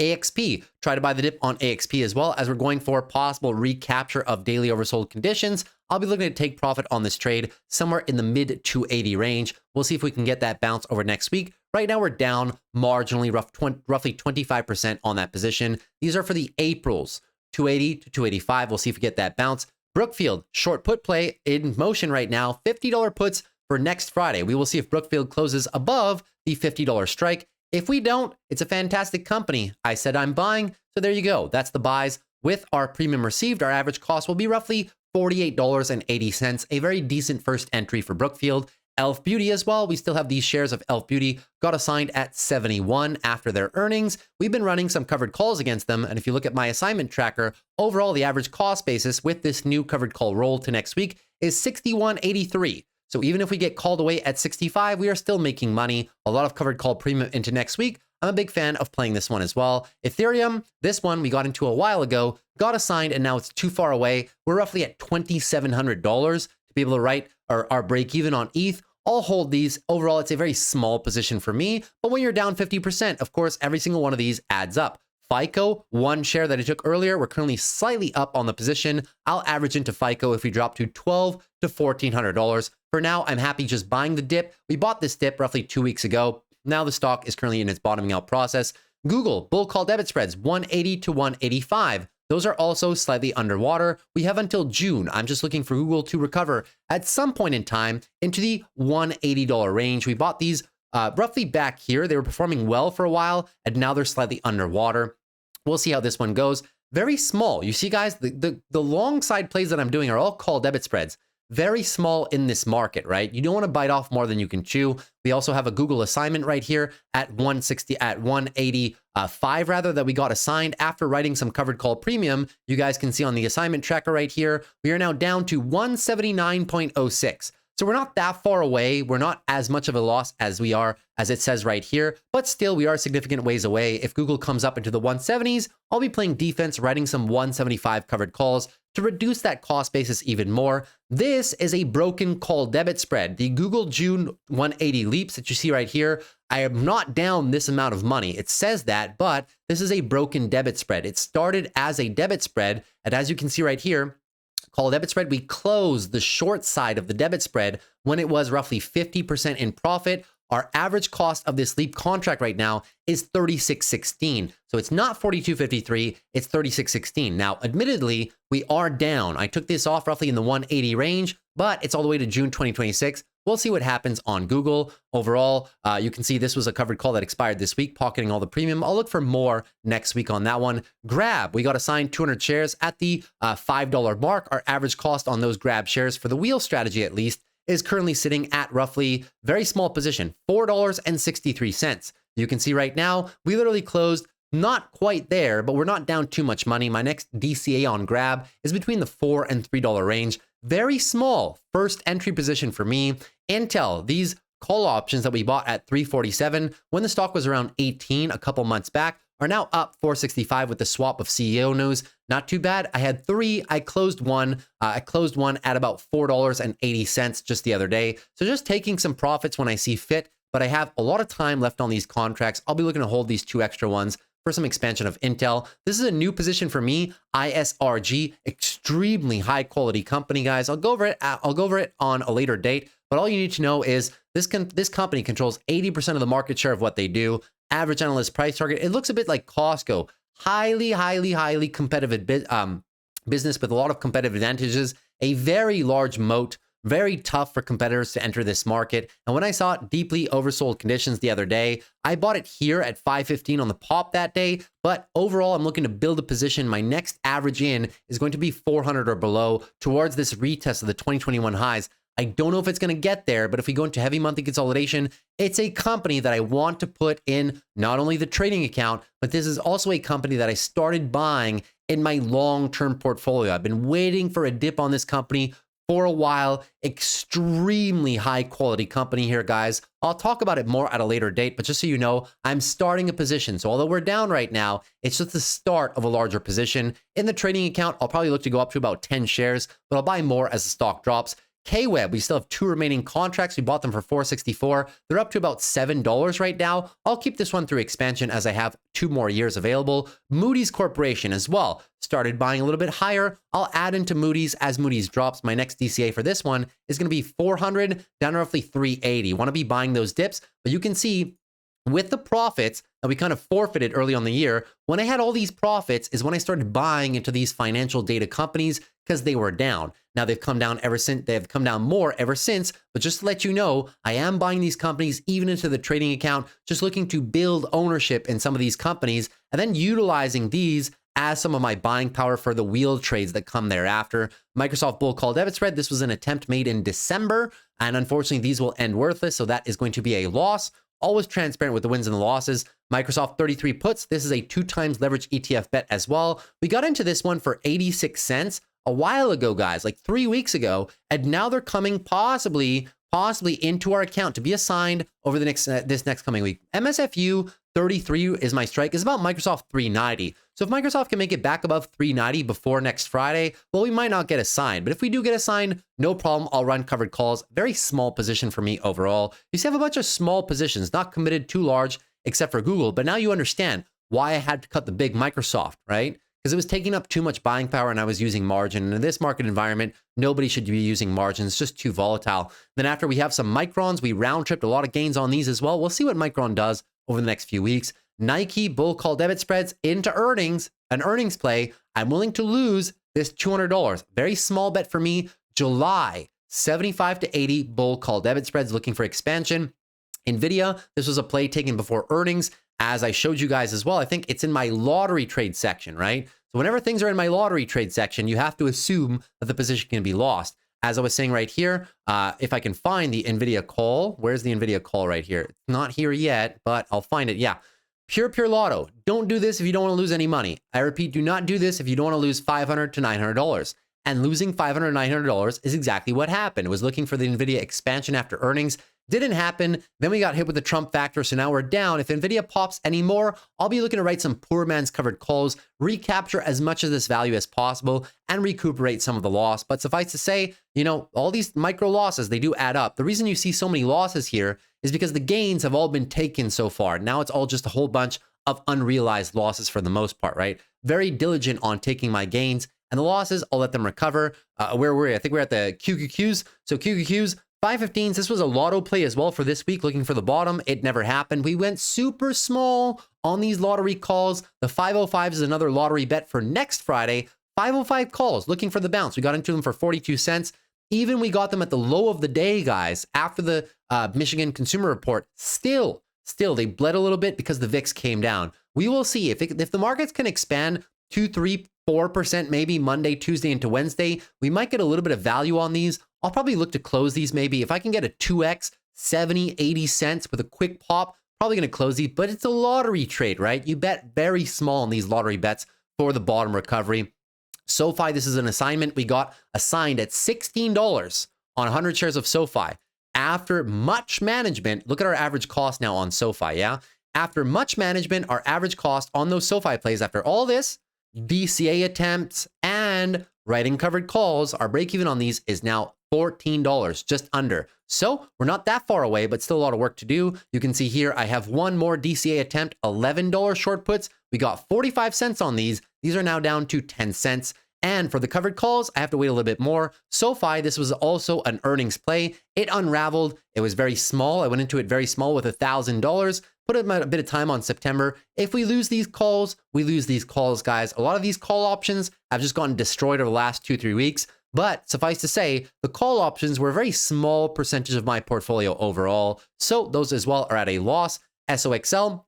AXP, try to buy the dip on AXP as well, as we're going for possible recapture of daily oversold conditions. I'll be looking to take profit on this trade somewhere in the mid 280 range. We'll see if we can get that bounce over next week. Right now we're down marginally, roughly 25% on that position. These are for the Aprils, 280 to 285. We'll see if we get that bounce. Brookfield, short put play in motion right now, $50 puts for next Friday. We will see if Brookfield closes above the $50 strike. If we don't, it's a fantastic company. I said I'm buying, so there you go. That's the buys. With our premium received, our average cost will be roughly $48.80, a very decent first entry for Brookfield. Elf Beauty as well. We still have these shares of Elf Beauty, got assigned at 71 after their earnings. We've been running some covered calls against them, and if you look at my assignment tracker, overall the average cost basis with this new covered call roll to next week is 61.83. So even if we get called away at 65, we are still making money. A lot of covered call premium into next week. I'm a big fan of playing this one as well. Ethereum, this one we got into a while ago, got assigned, and now it's too far away. We're roughly at $2,700 to be able to write our break even on ETH. I'll hold these. Overall, it's a very small position for me, but when you're down 50%, of course, every single one of these adds up. FICO, one share that I took earlier, we're currently slightly up on the position. I'll average into FICO if we drop to $1,200 to $1,400. For now, I'm happy just buying the dip. We bought this dip roughly 2 weeks ago. Now the stock is currently in its bottoming out process. Google, bull call debit spreads, 180 to 185. Those are also slightly underwater. We have until June. I'm just looking for Google to recover at some point in time into the $180 range. We bought these roughly back here. They were performing well for a while, and now they're slightly underwater. We'll see how this one goes. Very small. You see, guys, the long side plays that I'm doing are all call debit spreads. very small in this market, right? You don't want to bite off more than you can chew. We also have a Google assignment right here at 185 rather, that we got assigned after writing some covered call premium. You guys can see on the assignment tracker right here, we are now down to 179.06. So we're not that far away. We're not as much of a loss as we are, as it says right here, but still we are significant ways away. If Google comes up into the 170s, I'll be playing defense, writing some 175 covered calls to reduce that cost basis even more. This is a broken call debit spread. The Google June 180 leaps that you see right here, I am not down this amount of money. It says that, but this is a broken debit spread. It started as a debit spread, and as you can see right here, call debit spread, we closed the short side of the debit spread when it was roughly 50% in profit. Our average cost of this leap contract right now is 36.16. So it's not 42.53, it's 36.16. Now, admittedly, we are down. I took this off roughly in the 180 range, but it's all the way to June 2026. We'll see what happens on Google. Overall, you can see this was a covered call that expired this week, pocketing all the premium. I'll look for more next week on that one. Grab, we got assigned 200 shares at the $5 mark. Our average cost on those grab shares for the wheel strategy, at least, is currently sitting at roughly very small position, $4.63. You can see right now, we literally closed not quite there, but we're not down too much money. My next DCA on grab is between the $4 and $3 range. Very small first entry position for me. Intel, these call options that we bought at 347 when the stock was around 18 a couple months back, are now up 465 with the swap of CEO news. Not too bad. I had three. I closed one. I closed one at about $4.80 just the other day. So just taking some profits when I see fit, but I have a lot of time left on these contracts. I'll be looking to hold these two extra ones for some expansion of Intel. This is a new position for me. ISRG, extremely high quality company, guys. I'll go over it on a later date, but all you need to know is this company controls 80% of the market share of what they do. Average analyst price target, it looks a bit like Costco. Highly competitive business with a lot of competitive advantages, a very large moat, very tough for competitors to enter this market. And when I saw deeply oversold conditions the other day, I bought it here at 515 on the pop that day. But overall, I'm looking to build a position. My next average in is going to be 400 or below towards this retest of the 2021 highs. I don't know if it's going to get there, but if we go into heavy monthly consolidation, it's a company that I want to put in not only the trading account, but this is also a company that I started buying in my long-term portfolio. I've been waiting for a dip on this company for a while. Extremely high quality company here, guys. I'll talk about it more at a later date, but just so you know, I'm starting a position. So although we're down right now, it's just the start of a larger position. In the trading account, I'll probably look to go up to about 10 shares, but I'll buy more as the stock drops. KWeb, we still have two remaining contracts. We bought them for $4.64. They're up to about $7 right now. I'll keep this one through expansion as I have 2 more years available. Moody's Corporation as well. Started buying a little bit higher. I'll add into Moody's as Moody's drops. My next DCA for this one is going to be 400 down to roughly 380. Want to be buying those dips, but you can see with the profits that we kind of forfeited early on the year, when I had all these profits is when I started buying into these financial data companies because they were down. Now they've come down ever since. They've come down more ever since, but just to let you know, I am buying these companies even into the trading account, just looking to build ownership in some of these companies and then utilizing these as some of my buying power for the wheel trades that come thereafter. Microsoft bull call debit spread. This was an attempt made in December, and unfortunately these will end worthless, so that is going to be a loss. Always transparent with the wins and the losses. Microsoft 33 puts. This is a 2x leverage ETF bet as well. We got into this one for 86 cents a while ago, guys, like 3 weeks ago, and now they're coming possibly into our account to be assigned over the next this next coming week. MSFU 33 is my strike. It's about Microsoft 390. So if Microsoft can make it back above 390 before next Friday, well, we might not get assigned. But if we do get assigned, no problem. I'll run covered calls. Very small position for me overall. You see, I have a bunch of small positions, not committed too large, except for Google. But now you understand why I had to cut the big Microsoft, right? Because it was taking up too much buying power and I was using margin. And in this market environment, nobody should be using margin. It's just too volatile. Then after we have some Microns, we round tripped a lot of gains on these as well. We'll see what Micron does over the next few weeks. Nike bull call debit spreads into earnings, an earnings play. I'm willing to lose this $200. Very small bet for me. July, 75 to 80 bull call debit spreads, looking for expansion. NVIDIA, this was a play taken before earnings. As I showed you guys as well, I think it's in my lottery trade section, right? So whenever things are in my lottery trade section, you have to assume that the position can be lost. As I was saying right here, if I can find the NVIDIA call, where's the NVIDIA call right here? It's not here yet, but I'll find it. Yeah. Pure lotto. Don't do this if you don't want to lose any money. I repeat, do not do this if you don't want to lose $500 to $900. And losing $500, $900 is exactly what happened. It was looking for the NVIDIA expansion after earnings. Didn't happen. Then we got hit with the Trump factor. So now we're down. If NVIDIA pops anymore, I'll be looking to write some poor man's covered calls, recapture as much of this value as possible, and recuperate some of the loss. But suffice to say, you know, all these micro losses, they do add up. The reason you see so many losses here is because the gains have all been taken so far. Now it's all just a whole bunch of unrealized losses for the most part, right? Very diligent on taking my gains, and the losses, I'll let them recover. Where were we? I think we're at the QQQs. So QQQs, 515s. This was a lotto play as well for this week, looking for the bottom. It never happened. We went super small on these lottery calls. The 505 is another lottery bet for next Friday. 505 calls, looking for the bounce. We got into them for 42 cents. Even we got them at the low of the day, guys, after the Michigan Consumer Report. Still, they bled a little bit because the VIX came down. We will see if the markets can expand 2, 3, 4% maybe Monday, Tuesday into Wednesday. We might get a little bit of value on these. I'll probably look to close these maybe. If I can get a 2x, 70, 80 cents with a quick pop, probably going to close these. But it's a lottery trade, right? You bet very small on these lottery bets for the bottom recovery. SOFI, this is an assignment we got assigned at $16 on 100 shares of SOFI. After much management, look at our average cost now on SOFI, yeah? After much management, our average cost on those SOFI plays, after all this, DCA attempts and writing covered calls, our break even on these is now $14, just under. So we're not that far away, but still a lot of work to do. You can see here, I have one more DCA attempt, $11 short puts. We got 45 cents on these. These are now down to 10 cents. And for the covered calls, I have to wait a little bit more. SOFI, this was also an earnings play. It unraveled. It was very small. I went into it very small with $1,000. Put a bit of time on September. If we lose these calls, we lose these calls, guys. A lot of these call options have just gotten destroyed over the last 2-3 weeks. But suffice to say, the call options were a very small percentage of my portfolio overall. So those as well are at a loss. SOXL,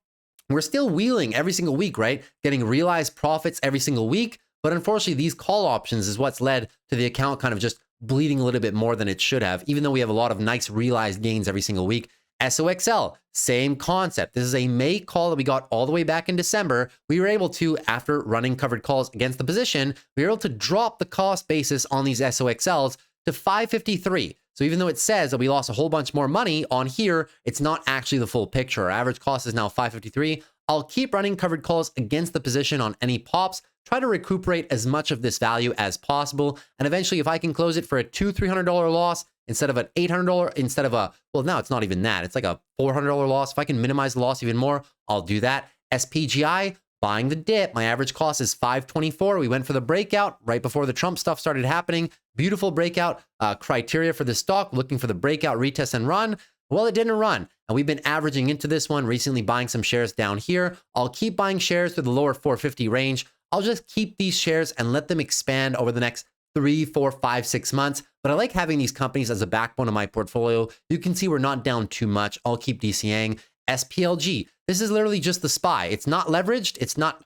we're still wheeling every single week, right? Getting realized profits every single week. But unfortunately, these call options is what's led to the account kind of just bleeding a little bit more than it should have, even though we have a lot of nice realized gains every single week. SOXL, same concept. This is a May call that we got all the way back in December. We were able to, after running covered calls against the position, we were able to drop the cost basis on these SOXLs to 553. So even though it says that we lost a whole bunch more money on here, it's not actually the full picture. Our average cost is now 553. I'll keep running covered calls against the position on any pops, try to recuperate as much of this value as possible. And eventually, if I can close it for a $200, $300 loss instead of an $800, instead of a, well, now it's not even that. It's like a $400 loss. If I can minimize the loss even more, I'll do that. SPGI, buying the dip. My average cost is 524. We went for the breakout right before the Trump stuff started happening. Beautiful breakout criteria for the stock, looking for the breakout, retest, and run. Well, it didn't run. And we've been averaging into this one, recently buying some shares down here. I'll keep buying shares through the lower 450 range. I'll just keep these shares and let them expand over the next 3, 4, 5, 6 months. But I like having these companies as a backbone of my portfolio. You can see we're not down too much. I'll keep DCAing. SPLG. This is literally just the SPY. It's not leveraged. It's not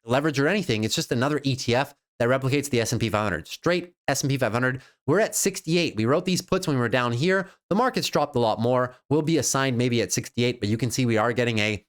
leveraged or anything. It's just another ETF that replicates the S&P 500. Straight S&P 500. We're at 68. We wrote these puts when we were down here. The market's dropped a lot more. We'll be assigned maybe at 68, but you can see we are getting a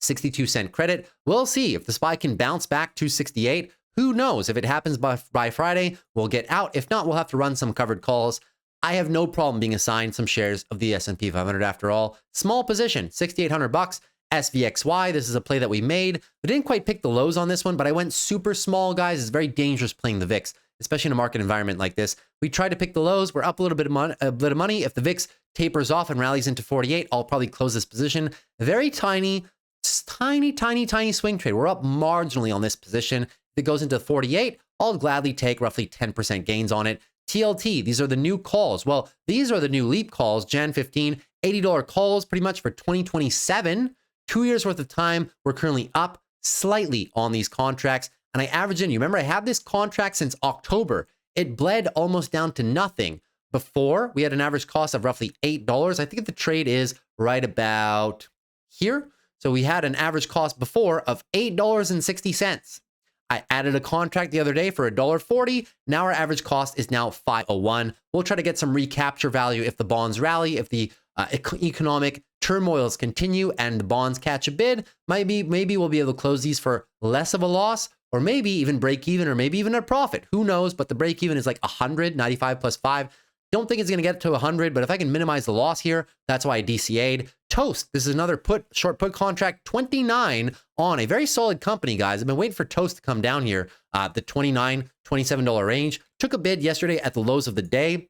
62-cent credit. We'll see if the SPY can bounce back to 68. Who knows? If it happens by Friday, we'll get out. If not, we'll have to run some covered calls. I have no problem being assigned some shares of the S&P 500 after all. Small position, $6,800. SVXY, this is a play that we made. We didn't quite pick the lows on this one, but I went super small, guys. It's very dangerous playing the VIX, especially in a market environment like this. We tried to pick the lows. We're up a little bit of money. If the VIX tapers off and rallies into 48, I'll probably close this position. Very tiny swing trade. We're up marginally on this position. If it goes into 48, I'll gladly take roughly 10% gains on it. TLT, these are the new calls. Well, these are the new leap calls, Jan 15, $80 calls pretty much for 2027. 2 years worth of time. We're currently up slightly on these contracts. And I average in, you remember I have this contract since October. It bled almost down to nothing. Before, we had an average cost of roughly $8. I think the trade is right about here. So we had an average cost before of $8.60. I added a contract the other day for $1.40. Now our average cost is now $5.01. We'll try to get some recapture value if the bonds rally, if the economic turmoils continue and the bonds catch a bid. Maybe we'll be able to close these for less of a loss, or maybe even break even, or maybe even a profit. Who knows? But the break even is like 195 plus 5. Don't think it's going to get to 100, but if I can minimize the loss here, that's why I DCA'd. Toast, this is another short put contract, 29 on a very solid company, guys. I've been waiting for Toast to come down here, the $29, $27 range. Took a bid yesterday at the lows of the day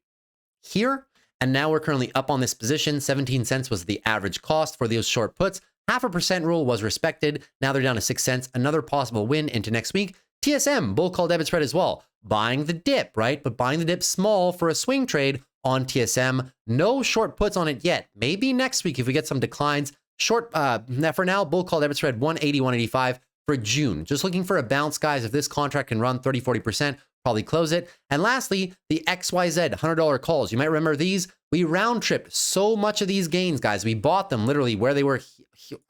here, and now we're currently up on this position. 17 cents was the average cost for those short puts. 0.5% rule was respected. Now they're down to 6 cents. Another possible win into next week. TSM, bull call debit spread as well. Buying the dip, right? But buying the dip small for a swing trade on TSM. No short puts on it yet. Maybe next week if we get some declines. Short, for now, bull call debit spread 180, 185 for June. Just looking for a bounce, guys. If this contract can run 30, 40%, probably close it. And lastly, the XYZ $100 calls. You might remember these. We round tripped so much of these gains, guys. We bought them literally where they were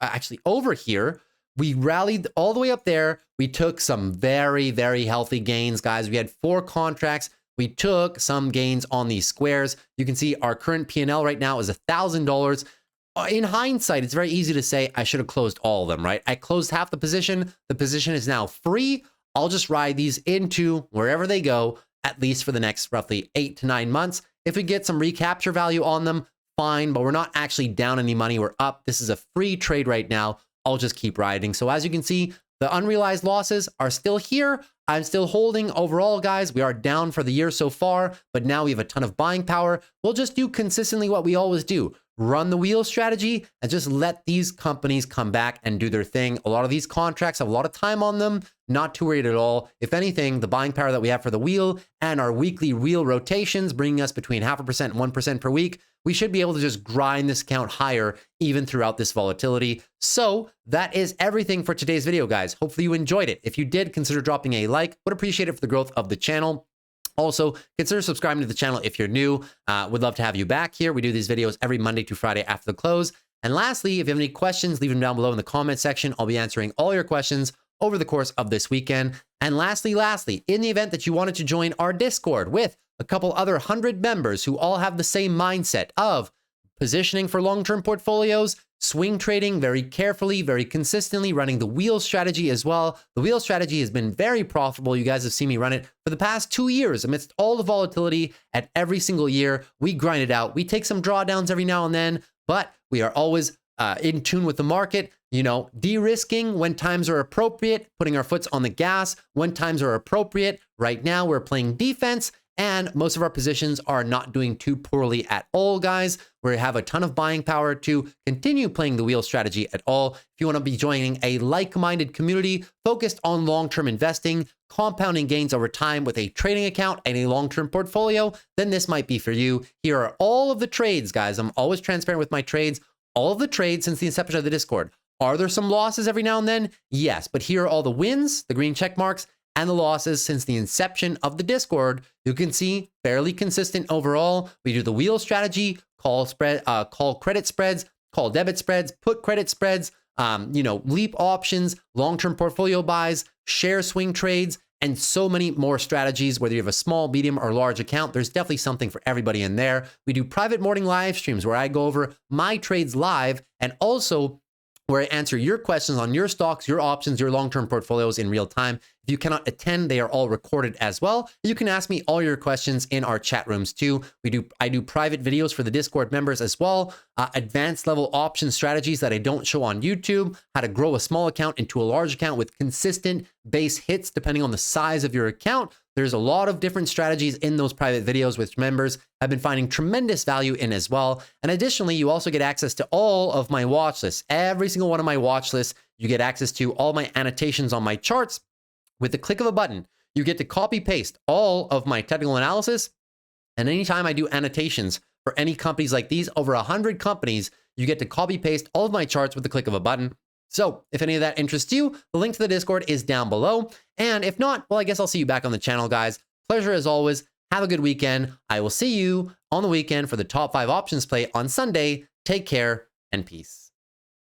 actually over here. We rallied all the way up there. We took some very, very healthy gains, guys. We had 4 contracts. We took some gains on these squares. You can see our current P&L right now is $1,000. In hindsight, it's very easy to say I should have closed all of them, right? I closed half the position. The position is now free. I'll just ride these into wherever they go, at least for the next roughly 8 to 9 months. If we get some recapture value on them, fine, but we're not actually down any money. We're up. This is a free trade right now. I'll just keep riding. So as you can see, the unrealized losses are still here. I'm still holding overall, guys. We are down for the year so far, but now we have a ton of buying power. We'll just do consistently what we always do. Run the wheel strategy and just let these companies come back and do their thing. A lot of these contracts have a lot of time on them. Not too worried at all. If anything, the buying power that we have for the wheel and our weekly wheel rotations bringing us between 0.5% and 1% per week, we should be able to just grind this account higher even throughout this volatility. So that is everything for today's video, guys. Hopefully you enjoyed it. If you did, consider dropping a like. Would appreciate it for the growth of the channel. Also, consider subscribing to the channel if you're new. Would love to have you back here. We do these videos every Monday to Friday after the close. And lastly, if you have any questions, leave them down below in the comment section. I'll be answering all your questions over the course of this weekend. And lastly, in the event that you wanted to join our Discord with a couple other 100 members who all have the same mindset of positioning for long-term portfolios, swing trading very carefully, very consistently, running the wheel strategy as well. The wheel strategy has been very profitable. You guys have seen me run it for the past 2 years amidst all the volatility at every single year. We grind it out. We take some drawdowns every now and then, but we are always in tune with the market, you know, de-risking when times are appropriate, putting our foots on the gas when times are appropriate. Right now, we're playing defense, and most of our positions are not doing too poorly at all, guys. We have a ton of buying power to continue playing the wheel strategy at all. If you want to be joining a like-minded community focused on long-term investing, compounding gains over time with a trading account and a long-term portfolio, then this might be for you. Here are all of the trades, guys. I'm always transparent with my trades. All of the trades since the inception of the Discord. Are there some losses every now and then? Yes, but here are all the wins, the green check marks, and the losses since the inception of the Discord. You can see fairly consistent overall. We do the wheel strategy, call credit spreads, call debit spreads, put credit spreads, leap options, long-term portfolio buys, share swing trades, and so many more strategies. Whether you have a small, medium, or large account, there's definitely something for everybody in there. We do private morning live streams where I go over my trades live, and also where I answer your questions on your stocks, your options, your long-term portfolios in real time. If you cannot attend, they are all recorded as well. You can ask me all your questions in our chat rooms too. I do private videos for the Discord members as well. Advanced level option strategies that I don't show on YouTube. How to grow a small account into a large account with consistent base hits depending on the size of your account. There's a lot of different strategies in those private videos, which members have been finding tremendous value in as well. And additionally, you also get access to all of my watch lists. Every single one of my watch lists, you get access to all my annotations on my charts. With the click of a button, you get to copy paste all of my technical analysis. And anytime I do annotations for any companies like these, over 100 companies, you get to copy paste all of my charts with the click of a button. So if any of that interests you, the link to the Discord is down below. And if not, well, I guess I'll see you back on the channel, guys. Pleasure as always. Have a good weekend. I will see you on the weekend for the top 5 options play on Sunday. Take care and peace.